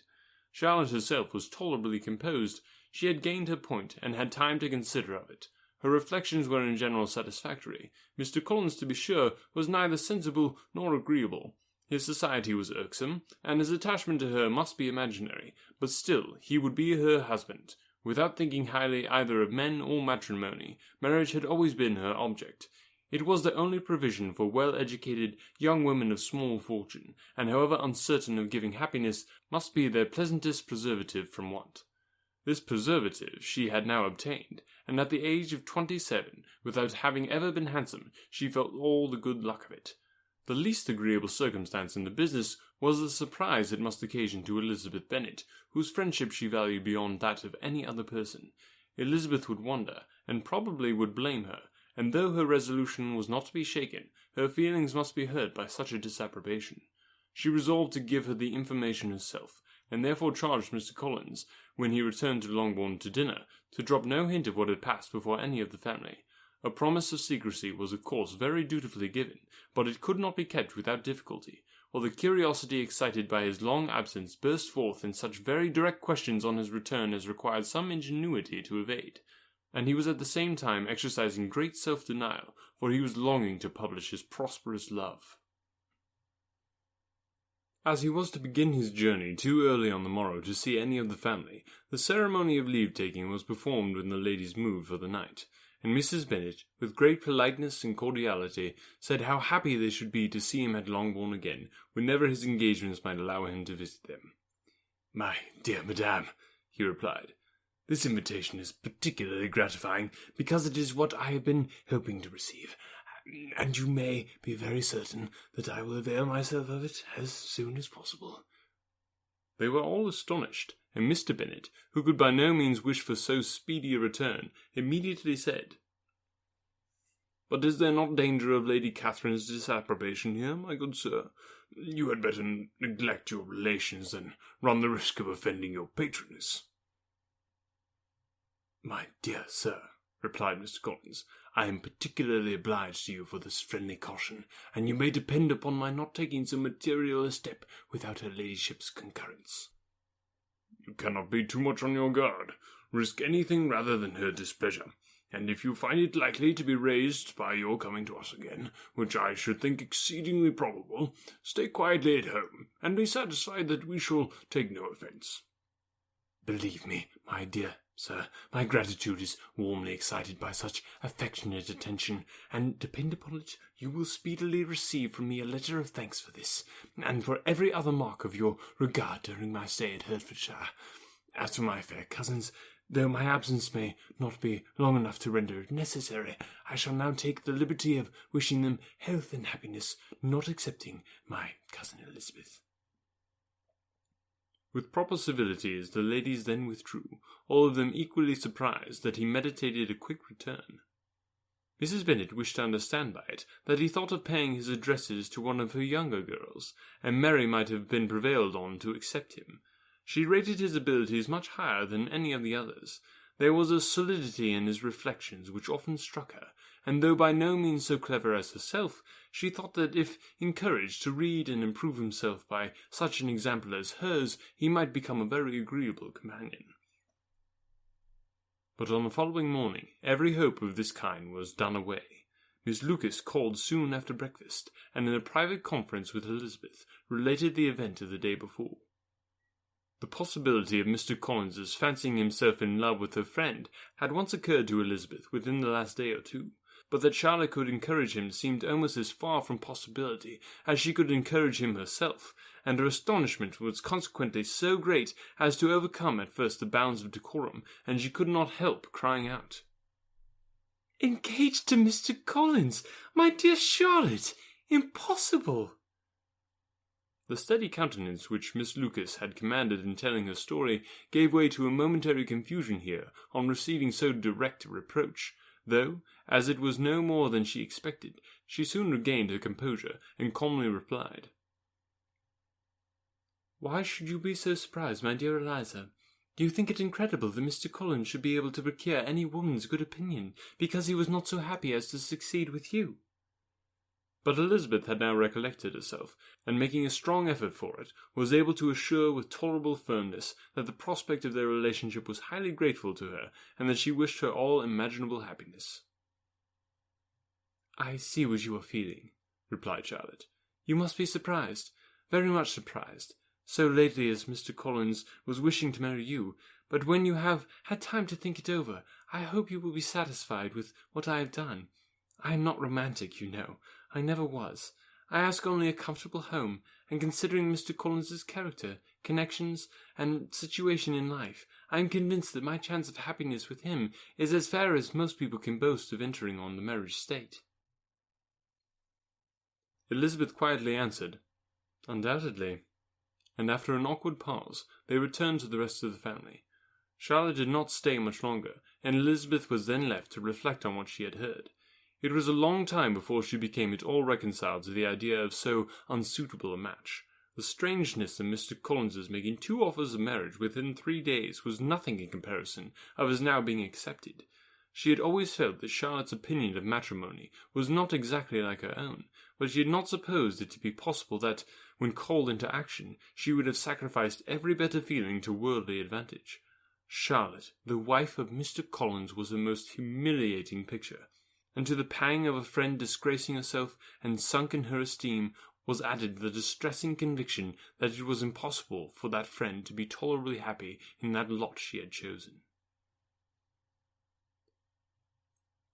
Charlotte herself was tolerably composed. She had gained her point, and had time to consider of it. Her reflections were in general satisfactory. Mr. Collins, to be sure, was neither sensible nor agreeable. His society was irksome, and his attachment to her must be imaginary, but still he would be her husband. Without thinking highly either of men or matrimony, marriage had always been her object. It was the only provision for well-educated young women of small fortune, and however uncertain of giving happiness, must be their pleasantest preservative from want. This preservative she had now obtained, and at the age of 27, without having ever been handsome, she felt all the good luck of it. The least agreeable circumstance in the business was the surprise it must occasion to Elizabeth Bennet, whose friendship she valued beyond that of any other person. Elizabeth would wonder, and probably would blame her, and though her resolution was not to be shaken, her feelings must be hurt by such a disapprobation. She resolved to give her the information herself, and therefore charged Mr. Collins, when he returned to Longbourn to dinner, to drop no hint of what had passed before any of the family. A promise of secrecy was of course very dutifully given, but it could not be kept without difficulty, while the curiosity excited by his long absence burst forth in such very direct questions on his return as required some ingenuity to evade, and he was at the same time exercising great self-denial, for he was longing to publish his prosperous love. As he was to begin his journey too early on the morrow to see any of the family, the ceremony of leave-taking was performed when the ladies moved for the night, and Mrs. Bennet, with great politeness and cordiality, said how happy they should be to see him at Longbourn again, whenever his engagements might allow him to visit them. "My dear madame," he replied, "this invitation is particularly gratifying, because it is what I have been hoping to receive, and you may be very certain that I will avail myself of it as soon as possible." They were all astonished, and Mr. Bennet, who could by no means wish for so speedy a return, immediately said, "But is there not danger of Lady Catherine's disapprobation here, my good sir? You had better neglect your relations than run the risk of offending your patroness." "My dear sir," replied Mr. Collins, "I am particularly obliged to you for this friendly caution, and you may depend upon my not taking so material a step without her ladyship's concurrence." "You cannot be too much on your guard. Risk anything rather than her displeasure, and if you find it likely to be raised by your coming to us again, which I should think exceedingly probable, stay quietly at home, and be satisfied that we shall take no offence." "Believe me, my dear sir, my gratitude is warmly excited by such affectionate attention, and depend upon it, you will speedily receive from me a letter of thanks for this, and for every other mark of your regard during my stay at Hertfordshire. As for my fair cousins, though my absence may not be long enough to render it necessary, I shall now take the liberty of wishing them health and happiness, not excepting my cousin Elizabeth." With proper civilities the ladies then withdrew, all of them equally surprised that he meditated a quick return. Mrs. Bennet wished to understand by it that he thought of paying his addresses to one of her younger girls, and Mary might have been prevailed on to accept him. She rated his abilities much higher than any of the others. There was a solidity in his reflections which often struck her, and though by no means so clever as herself, she thought that if encouraged to read and improve himself by such an example as hers, he might become a very agreeable companion. But on the following morning, every hope of this kind was done away. Miss Lucas called soon after breakfast, and in a private conference with Elizabeth, related the event of the day before. The possibility of Mr. Collins's fancying himself in love with her friend had once occurred to Elizabeth within the last day or two, but that Charlotte could encourage him seemed almost as far from possibility as she could encourage him herself, and her astonishment was consequently so great as to overcome at first the bounds of decorum, and she could not help crying out, "Engaged to Mr. Collins! My dear Charlotte! Impossible!" The steady countenance which Miss Lucas had commanded in telling her story gave way to a momentary confusion here on receiving so direct a reproach, though, as it was no more than she expected, she soon regained her composure and calmly replied, "Why should you be so surprised, my dear Eliza? Do you think it incredible that Mr. Collins should be able to procure any woman's good opinion because he was not so happy as to succeed with you?" But Elizabeth had now recollected herself, and making a strong effort for it, was able to assure with tolerable firmness that the prospect of their relationship was highly grateful to her, and that she wished her all imaginable happiness. "I see what you are feeling," replied Charlotte. "You must be surprised, very much surprised, so lately as Mr. Collins was wishing to marry you, but when you have had time to think it over, I hope you will be satisfied with what I have done. I am not romantic, you know. I never was. I ask only a comfortable home, and considering Mr. Collins's character, connections, and situation in life, I am convinced that my chance of happiness with him is as fair as most people can boast of entering on the marriage state." Elizabeth quietly answered, "Undoubtedly," and after an awkward pause, they returned to the rest of the family. Charlotte did not stay much longer, and Elizabeth was then left to reflect on what she had heard. It was a long time before she became at all reconciled to the idea of so unsuitable a match. The strangeness of Mr. Collins's making 2 offers of marriage within 3 days was nothing in comparison of his now being accepted. She had always felt that Charlotte's opinion of matrimony was not exactly like her own, but she had not supposed it to be possible that, when called into action, she would have sacrificed every better feeling to worldly advantage. Charlotte, the wife of Mr. Collins, was a most humiliating picture, and to the pang of a friend disgracing herself and sunk in her esteem was added the distressing conviction that it was impossible for that friend to be tolerably happy in that lot she had chosen.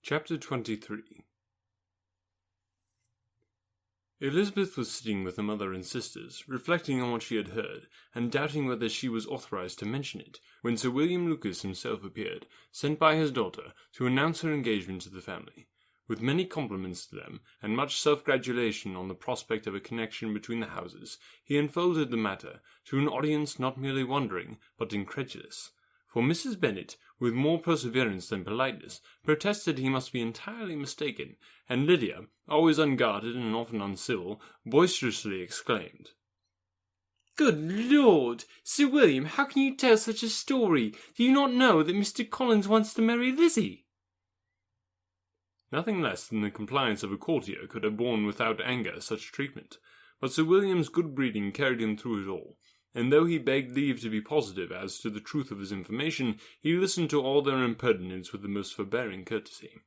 Chapter 23. Elizabeth was sitting with her mother and sisters, reflecting on what she had heard, and doubting whether she was authorized to mention it, when Sir William Lucas himself appeared, sent by his daughter, to announce her engagement to the family. With many compliments to them, and much self-gratulation on the prospect of a connection between the houses, he unfolded the matter to an audience not merely wondering, but incredulous. For Mrs. Bennet, with more perseverance than politeness, protested he must be entirely mistaken, and Lydia, always unguarded and often uncivil, boisterously exclaimed, "Good Lord! Sir William, how can you tell such a story? Do you not know that Mr. Collins wants to marry Lizzie?" Nothing less than the compliance of a courtier could have borne without anger such treatment, but Sir William's good breeding carried him through it all, and though he begged leave to be positive as to the truth of his information, he listened to all their impertinence with the most forbearing courtesy.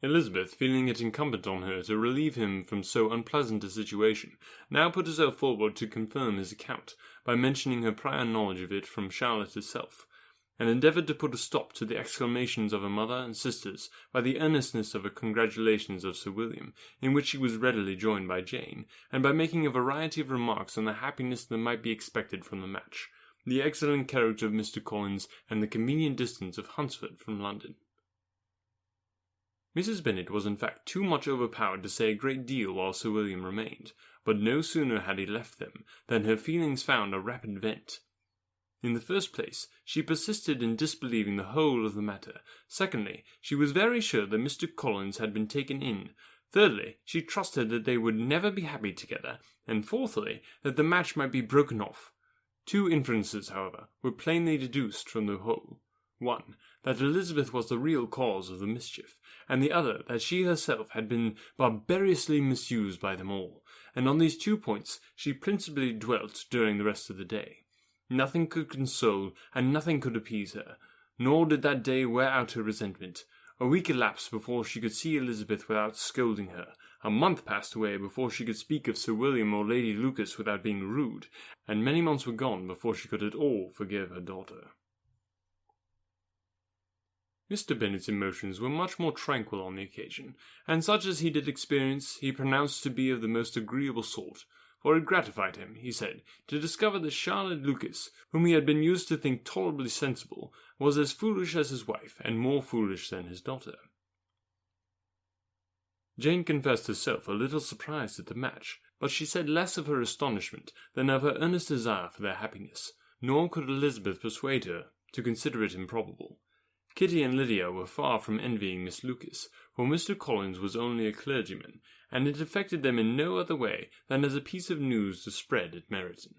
Elizabeth, feeling it incumbent on her to relieve him from so unpleasant a situation, now put herself forward to confirm his account, by mentioning her prior knowledge of it from Charlotte herself, and endeavoured to put a stop to the exclamations of her mother and sisters by the earnestness of her congratulations of Sir William, in which she was readily joined by Jane, and by making a variety of remarks on the happiness that might be expected from the match, the excellent character of Mr. Collins, and the convenient distance of Hunsford from London. Mrs. Bennet was in fact too much overpowered to say a great deal while Sir William remained, but no sooner had he left them than her feelings found a rapid vent. In the first place, she persisted in disbelieving the whole of the matter. Secondly, she was very sure that Mr. Collins had been taken in. Thirdly, she trusted that they would never be happy together. And fourthly, that the match might be broken off. 2 inferences, however, were plainly deduced from the whole. One, that Elizabeth was the real cause of the mischief, and the other that she herself had been barbarously misused by them all, and on these 2 points she principally dwelt during the rest of the day. Nothing could console, and nothing could appease her, nor did that day wear out her resentment. A week elapsed before she could see Elizabeth without scolding her. A month passed away before she could speak of Sir William or Lady Lucas without being rude, and many months were gone before she could at all forgive her daughter. Mr. Bennet's emotions were much more tranquil on the occasion, and such as he did experience he pronounced to be of the most agreeable sort, for it gratified him, he said, to discover that Charlotte Lucas, whom he had been used to think tolerably sensible, was as foolish as his wife, and more foolish than his daughter. Jane confessed herself a little surprised at the match, but she said less of her astonishment than of her earnest desire for their happiness, nor could Elizabeth persuade her to consider it improbable. Kitty and Lydia were far from envying Miss Lucas, for Mr. Collins was only a clergyman, and it affected them in no other way than as a piece of news to spread at Meryton.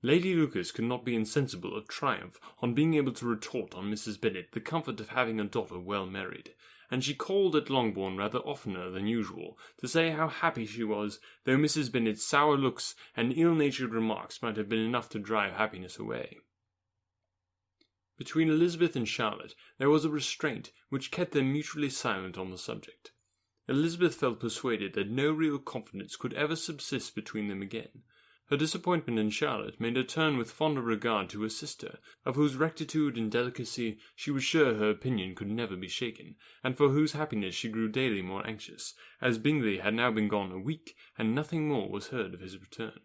Lady Lucas could not be insensible of triumph on being able to retort on Mrs. Bennet the comfort of having a daughter well married, and she called at Longbourn rather oftener than usual to say how happy she was, though Mrs. Bennet's sour looks and ill-natured remarks might have been enough to drive happiness away. Between Elizabeth and Charlotte there was a restraint which kept them mutually silent on the subject. Elizabeth felt persuaded that no real confidence could ever subsist between them again. Her disappointment in Charlotte made her turn with fonder regard to her sister, of whose rectitude and delicacy she was sure her opinion could never be shaken, and for whose happiness she grew daily more anxious, as Bingley had now been gone a week, and nothing more was heard of his return.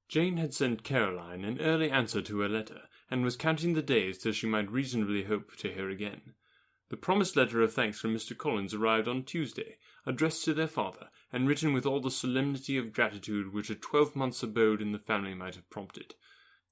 Jane had sent Caroline an early answer to her letter, and was counting the days till she might reasonably hope to hear again. The promised letter of thanks from Mr. Collins arrived on Tuesday, addressed to their father, and written with all the solemnity of gratitude which a 12-month's abode in the family might have prompted.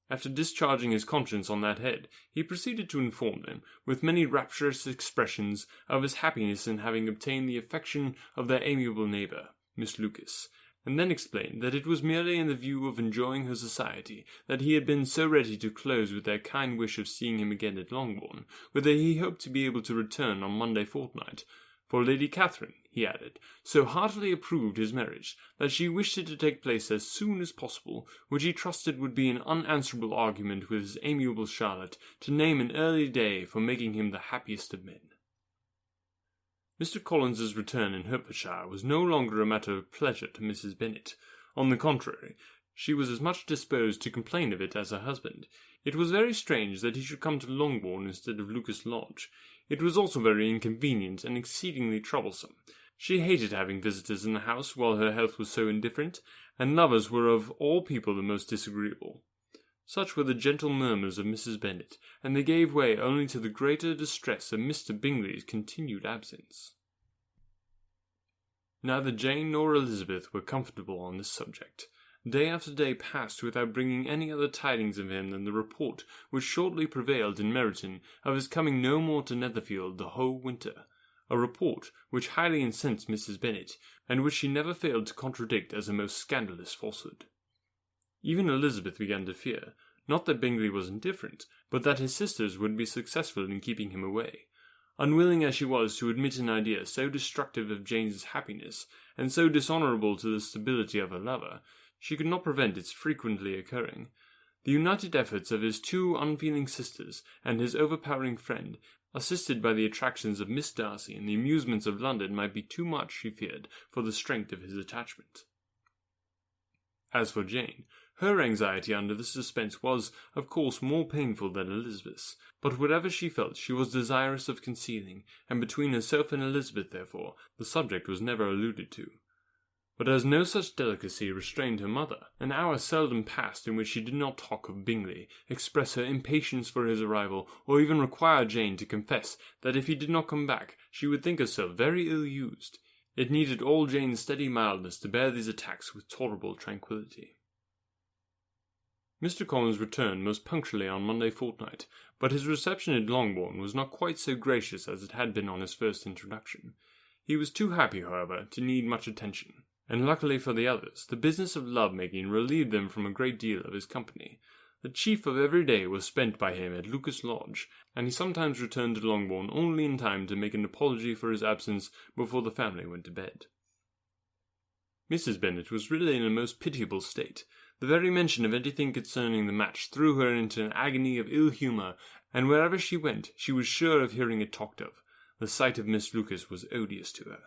After discharging his conscience on that head, he proceeded to inform them, with many rapturous expressions, of his happiness in having obtained the affection of their amiable neighbour, Miss Lucas, and then explained that it was merely in the view of enjoying her society that he had been so ready to close with their kind wish of seeing him again at Longbourn, whither he hoped to be able to return on Monday fortnight. For Lady Catherine, he added, so heartily approved his marriage, that she wished it to take place as soon as possible, which he trusted would be an unanswerable argument with his amiable Charlotte to name an early day for making him the happiest of men. Mr. Collins's return in Hertfordshire was no longer a matter of pleasure to Mrs. Bennet. On the contrary, she was as much disposed to complain of it as her husband. It was very strange that he should come to Longbourn instead of Lucas Lodge. It was also very inconvenient and exceedingly troublesome. She hated having visitors in the house while her health was so indifferent, and lovers were of all people the most disagreeable. Such were the gentle murmurs of Mrs. Bennet, and they gave way only to the greater distress of Mr. Bingley's continued absence. Neither Jane nor Elizabeth were comfortable on this subject. Day after day passed without bringing any other tidings of him than the report which shortly prevailed in Meryton of his coming no more to Netherfield the whole winter, a report which highly incensed Mrs. Bennet, and which she never failed to contradict as a most scandalous falsehood. Even Elizabeth began to fear, not that Bingley was indifferent, but that his sisters would be successful in keeping him away. Unwilling as she was to admit an idea so destructive of Jane's happiness, and so dishonourable to the stability of her lover, she could not prevent its frequently occurring. The united efforts of his 2 unfeeling sisters and his overpowering friend, assisted by the attractions of Miss Darcy and the amusements of London, might be too much, she feared, for the strength of his attachment. As for Jane, her anxiety under this suspense was, of course, more painful than Elizabeth's, but whatever she felt she was desirous of concealing, and between herself and Elizabeth, therefore, the subject was never alluded to. But as no such delicacy restrained her mother, an hour seldom passed in which she did not talk of Bingley, express her impatience for his arrival, or even require Jane to confess that if he did not come back, she would think herself very ill-used. It needed all Jane's steady mildness to bear these attacks with tolerable tranquillity. Mr. Collins returned most punctually on Monday fortnight, but his reception at Longbourn was not quite so gracious as it had been on his first introduction. He was too happy, however, to need much attention, and luckily for the others, the business of love-making relieved them from a great deal of his company. The chief of every day was spent by him at Lucas Lodge, and he sometimes returned to Longbourn only in time to make an apology for his absence before the family went to bed. Mrs. Bennet was really in a most pitiable state. The very mention of anything concerning the match threw her into an agony of ill humour, and wherever she went, she was sure of hearing it talked of. The sight of Miss Lucas was odious to her.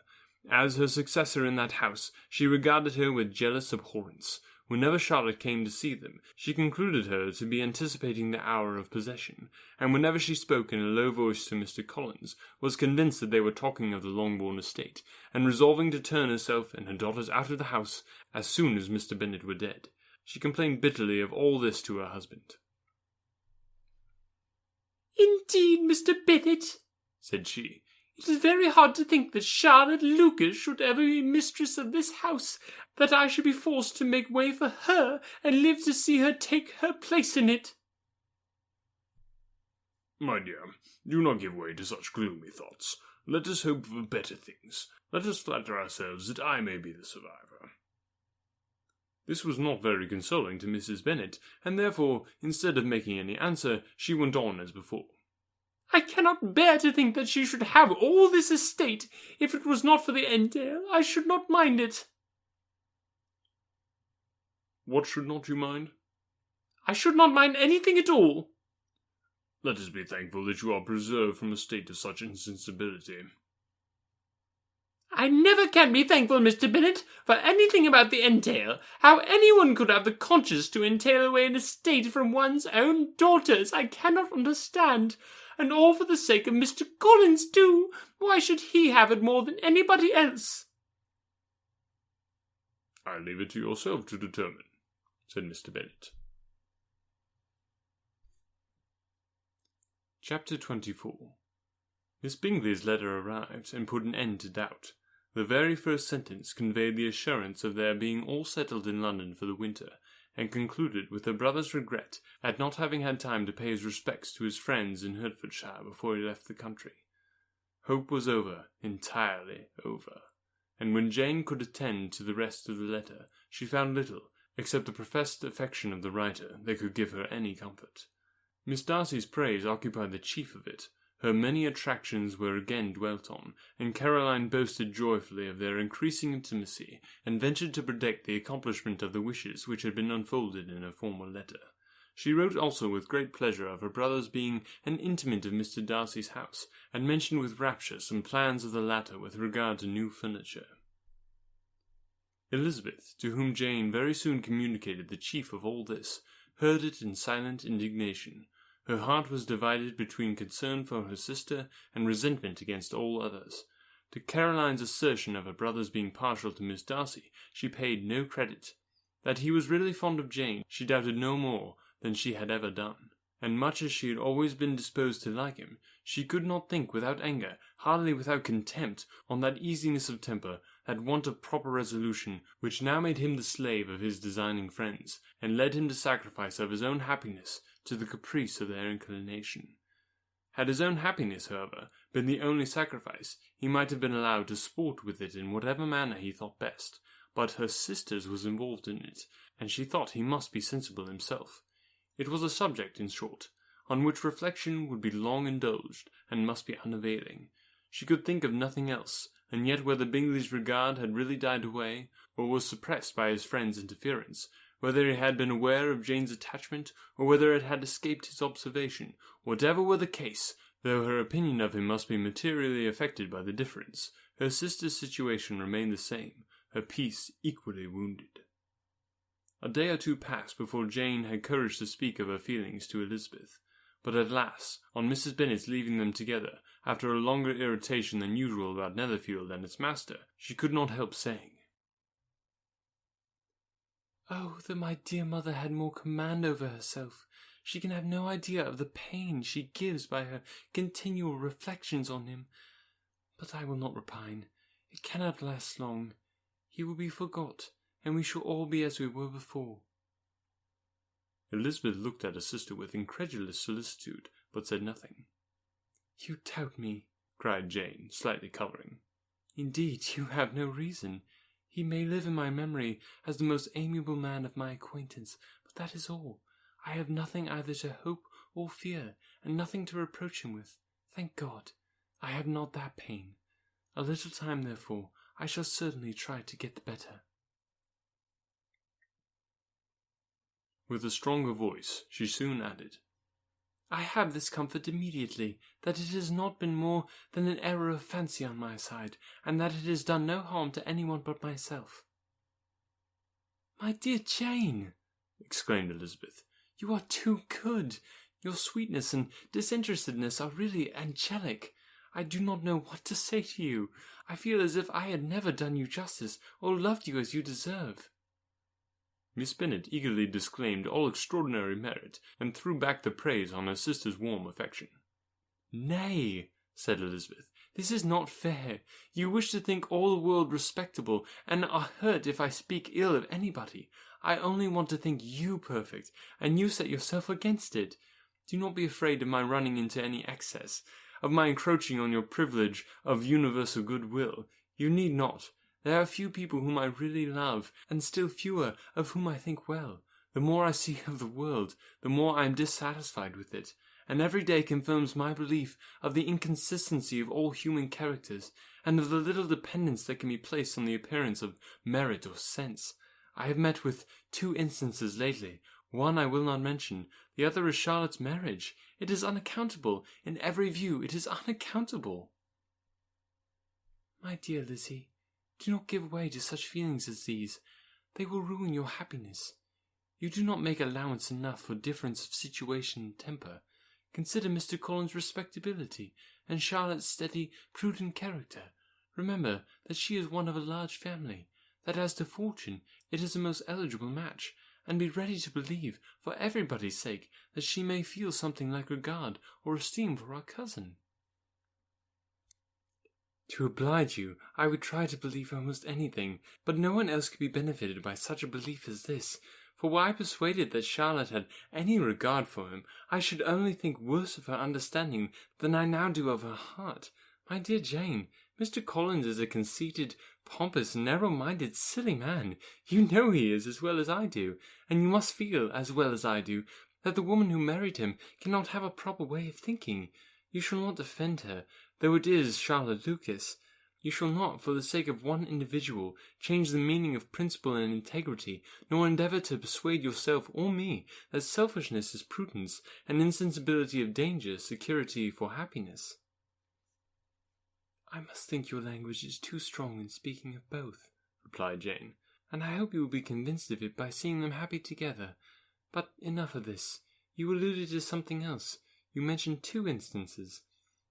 As her successor in that house, she regarded her with jealous abhorrence. Whenever Charlotte came to see them, she concluded her to be anticipating the hour of possession, and whenever she spoke in a low voice to Mr. Collins, was convinced that they were talking of the Longbourn estate, and resolving to turn herself and her daughters out of the house as soon as Mr. Bennet were dead. She complained bitterly of all this to her husband. "Indeed, Mr. Bennet," said she, "it is very hard to think that Charlotte Lucas should ever be mistress of this house, that I should be forced to make way for her, and live to see her take her place in it." My dear, do not give way to such gloomy thoughts. Let us hope for better things. Let us flatter ourselves that I may be the survivor. This was not very consoling to Mrs. Bennet, and therefore, instead of making any answer, she went on as before. "I cannot bear to think that she should have all this estate. If it was not for the entail, I should not mind it." What should not you mind? "I should not mind anything at all." Let us be thankful that you are preserved from a state of such insensibility. "I never can be thankful, Mr. Bennet, for anything about the entail. How anyone could have the conscience to entail away an estate from one's own daughters, I cannot understand. And all for the sake of Mr. Collins, too. Why should he have it more than anybody else?" "I leave it to yourself to determine," said Mr. Bennet. Chapter 24. Miss Bingley's letter arrived, and put an end to doubt. The very first sentence conveyed the assurance of their being all settled in London for the winter, and concluded with her brother's regret at not having had time to pay his respects to his friends in Hertfordshire before he left the country. Hope was over, entirely over, and when Jane could attend to the rest of the letter, she found little, except the professed affection of the writer, that could give her any comfort. Miss Darcy's praise occupied the chief of it. Her many attractions were again dwelt on, and Caroline boasted joyfully of their increasing intimacy, and ventured to predict the accomplishment of the wishes which had been unfolded in her former letter. She wrote also with great pleasure of her brother's being an intimate of Mr. Darcy's house, and mentioned with rapture some plans of the latter with regard to new furniture. Elizabeth, to whom Jane very soon communicated the chief of all this, heard it in silent indignation. Her heart was divided between concern for her sister and resentment against all others. To Caroline's assertion of her brother's being partial to Miss Darcy, she paid no credit. That he was really fond of Jane, she doubted no more than she had ever done. And much as she had always been disposed to like him, she could not think without anger, hardly without contempt, on that easiness of temper, that want of proper resolution, which now made him the slave of his designing friends, and led him to sacrifice of his own happiness to the caprice of their inclination. Had his own happiness, however, been the only sacrifice, he might have been allowed to sport with it in whatever manner he thought best, but her sister's was involved in it, and she thought he must be sensible himself. It was a subject, in short, on which reflection would be long indulged, and must be unavailing. She could think of nothing else, and yet whether Bingley's regard had really died away, or was suppressed by his friend's interference, whether he had been aware of Jane's attachment, or whether it had escaped his observation, whatever were the case, though her opinion of him must be materially affected by the difference, her sister's situation remained the same, her peace equally wounded. A day or two passed before Jane had courage to speak of her feelings to Elizabeth, but at last, on Mrs. Bennet's leaving them together, after a longer irritation than usual about Netherfield and its master, she could not help saying, "Oh, that my dear mother had more command over herself! She can have no idea of the pain she gives by her continual reflections on him. But I will not repine. It cannot last long. He will be forgot, and we shall all be as we were before." Elizabeth looked at her sister with incredulous solicitude, but said nothing. "You doubt me," cried Jane, slightly colouring. "Indeed, you have no reason. He may live in my memory as the most amiable man of my acquaintance, but that is all. I have nothing either to hope or fear, and nothing to reproach him with. Thank God, I have not that pain. A little time, therefore, I shall certainly try to get the better." With a stronger voice, she soon added, "I have this comfort immediately, that it has not been more than an error of fancy on my side, and that it has done no harm to anyone but myself." "My dear Jane," exclaimed Elizabeth, "you are too good. Your sweetness and disinterestedness are really angelic. I do not know what to say to you. I feel as if I had never done you justice, or loved you as you deserve." Miss Bennet eagerly disclaimed all extraordinary merit, and threw back the praise on her sister's warm affection. "Nay," said Elizabeth, "this is not fair. You wish to think all the world respectable, and are hurt if I speak ill of anybody. I only want to think you perfect, and you set yourself against it. Do not be afraid of my running into any excess, of my encroaching on your privilege of universal goodwill. You need not. There are few people whom I really love, and still fewer of whom I think well. The more I see of the world, the more I am dissatisfied with it, and every day confirms my belief of the inconsistency of all human characters, and of the little dependence that can be placed on the appearance of merit or sense. I have met with 2 instances lately. One I will not mention, the other is Charlotte's marriage. It is unaccountable. In every view it is unaccountable." "My dear Lizzie, do not give way to such feelings as these. They will ruin your happiness. You do not make allowance enough for difference of situation and temper. Consider Mr. Collins's respectability, and Charlotte's steady, prudent character. Remember that she is one of a large family, that as to fortune it is a most eligible match, and be ready to believe, for everybody's sake, that she may feel something like regard or esteem for our cousin." "To oblige you, I would try to believe almost anything, but no one else could be benefited by such a belief as this. For were I persuaded that Charlotte had any regard for him, I should only think worse of her understanding than I now do of her heart. My dear Jane, Mr. Collins is a conceited, pompous, narrow-minded, silly man. You know he is as well as I do, and you must feel, as well as I do, that the woman who married him cannot have a proper way of thinking. You shall not defend her, though it is Charlotte Lucas. You shall not, for the sake of one individual, change the meaning of principle and integrity, nor endeavour to persuade yourself or me that selfishness is prudence, and insensibility of danger security for happiness." "I must think your language is too strong in speaking of both," replied Jane, "and I hope you will be convinced of it by seeing them happy together. But enough of this. You alluded to something else. You mentioned 2 instances.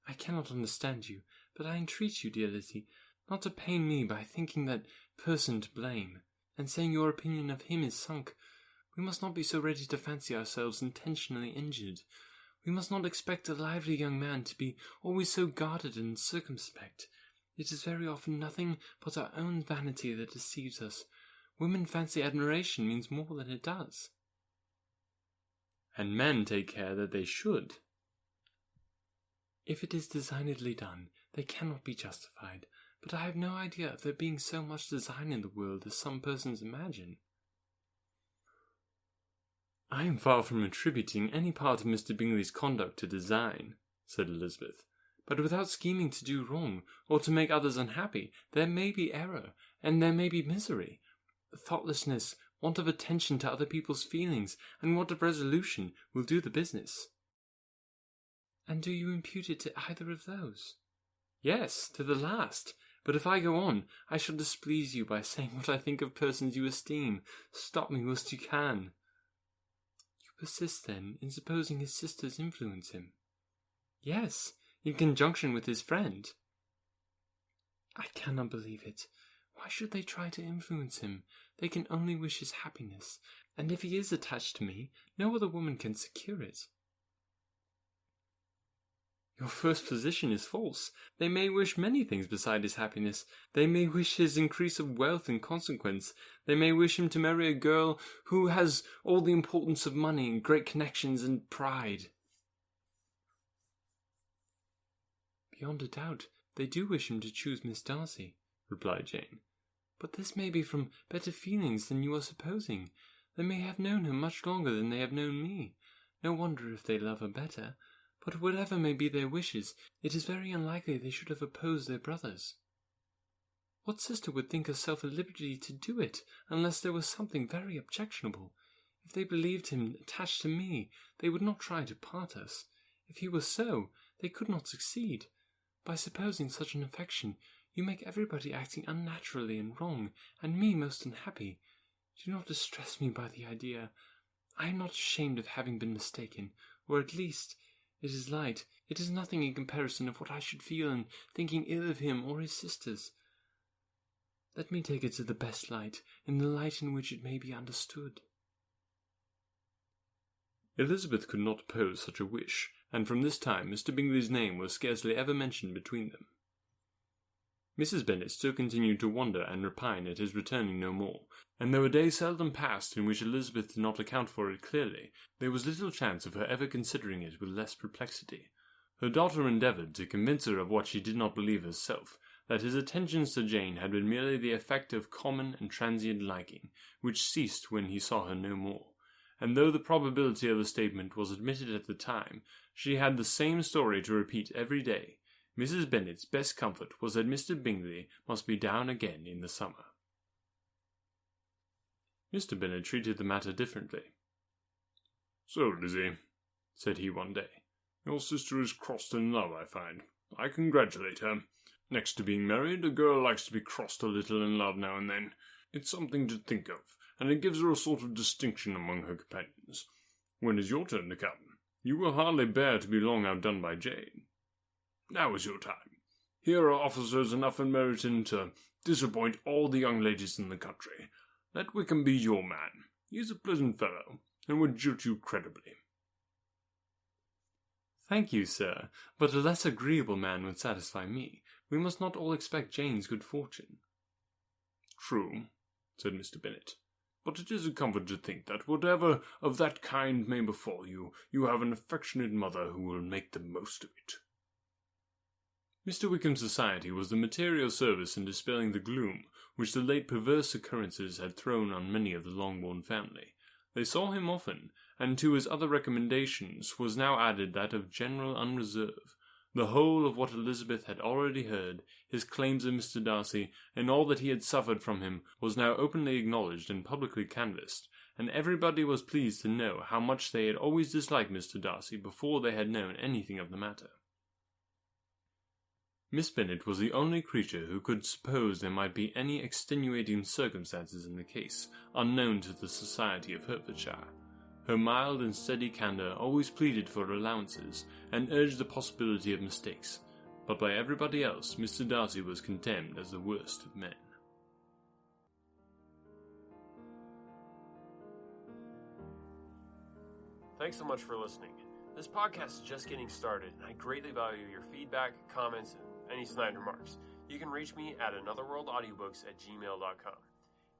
I cannot understand you, but I entreat you, dear Lizzie, not to pain me by thinking that person to blame, and saying your opinion of him is sunk. We must not be so ready to fancy ourselves intentionally injured. We must not expect a lively young man to be always so guarded and circumspect. It is very often nothing but our own vanity that deceives us. Women fancy admiration means more than it does." "And men take care that they should." "If it is designedly done, they cannot be justified, but I have no idea of there being so much design in the world as some persons imagine." "I am far from attributing any part of Mr. Bingley's conduct to design," said Elizabeth, "but without scheming to do wrong, or to make others unhappy, there may be error, and there may be misery. Thoughtlessness, want of attention to other people's feelings, and want of resolution will do the business." "And do you impute it to either of those?" "Yes, to the last. But if I go on, I shall displease you by saying what I think of persons you esteem. Stop me whilst you can." "You persist, then, in supposing his sisters influence him?" "Yes, in conjunction with his friend." "I cannot believe it. Why should they try to influence him? They can only wish his happiness, and if he is attached to me, no other woman can secure it." "Your first position is false. They may wish many things beside his happiness. They may wish his increase of wealth and consequence. They may wish him to marry a girl who has all the importance of money and great connections and pride." "Beyond a doubt, they do wish him to choose Miss Darcy," replied Jane. "But this may be from better feelings than you are supposing. They may have known her much longer than they have known me. No wonder if they love her better. But whatever may be their wishes, it is very unlikely they should have opposed their brothers. What sister would think herself at liberty to do it, unless there was something very objectionable? If they believed him attached to me, they would not try to part us. If he was so, they could not succeed. By supposing such an affection, you make everybody acting unnaturally and wrong, and me most unhappy. Do not distress me by the idea. I am not ashamed of having been mistaken, or at least, it is light. It is nothing in comparison of what I should feel in thinking ill of him or his sisters. Let me take it to the best light, in the light in which it may be understood. Elizabeth could not oppose such a wish, and from this time Mr. Bingley's name was scarcely ever mentioned between them. Mrs. Bennet still continued to wonder and repine at his returning no more, and though a day seldom passed in which Elizabeth did not account for it clearly, there was little chance of her ever considering it with less perplexity. Her daughter endeavoured to convince her of what she did not believe herself, that his attentions to Jane had been merely the effect of common and transient liking, which ceased when he saw her no more. And though the probability of the statement was admitted at the time, she had the same story to repeat every day. Mrs. Bennet's best comfort was that Mr. Bingley must be down again in the summer. Mr. Bennet treated the matter differently. "So, Lizzie," said he one day, "your sister is crossed in love, I find. I congratulate her. Next to being married, a girl likes to be crossed a little in love now and then. It's something to think of, and it gives her a sort of distinction among her companions. When is your turn to come? You will hardly bear to be long outdone by Jane. Now is your time. Here are officers enough in Meryton to disappoint all the young ladies in the country. Let Wickham be your man. He is a pleasant fellow, and would jute you credibly." "Thank you, sir, but a less agreeable man would satisfy me. We must not all expect Jane's good fortune." "True," said Mr. Bennet, "but it is a comfort to think that whatever of that kind may befall you, you have an affectionate mother who will make the most of it." Mr. Wickham's society was the material service in dispelling the gloom which the late perverse occurrences had thrown on many of the Longbourn family. They saw him often, and to his other recommendations was now added that of general unreserve. The whole of what Elizabeth had already heard, his claims of Mr. Darcy, and all that he had suffered from him, was now openly acknowledged and publicly canvassed, and everybody was pleased to know how much they had always disliked Mr. Darcy before they had known anything of the matter. Miss Bennet was the only creature who could suppose there might be any extenuating circumstances in the case, unknown to the society of Hertfordshire. Her mild and steady candour always pleaded for allowances, and urged the possibility of mistakes, but by everybody else Mr. Darcy was condemned as the worst of men. Thanks so much for listening. This podcast is just getting started, and I greatly value your feedback, comments, and any snide remarks. You can reach me at anotherworldaudiobooks@gmail.com.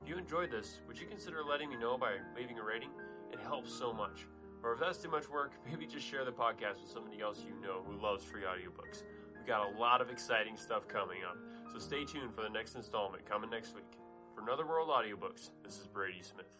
If you enjoyed this, would you consider letting me know by leaving a rating? It helps so much. Or if that's too much work, maybe just share the podcast with somebody else you know who loves free audiobooks. We've got a lot of exciting stuff coming up, so stay tuned for the next installment coming next week. For Another World Audiobooks, this is Brady Smith.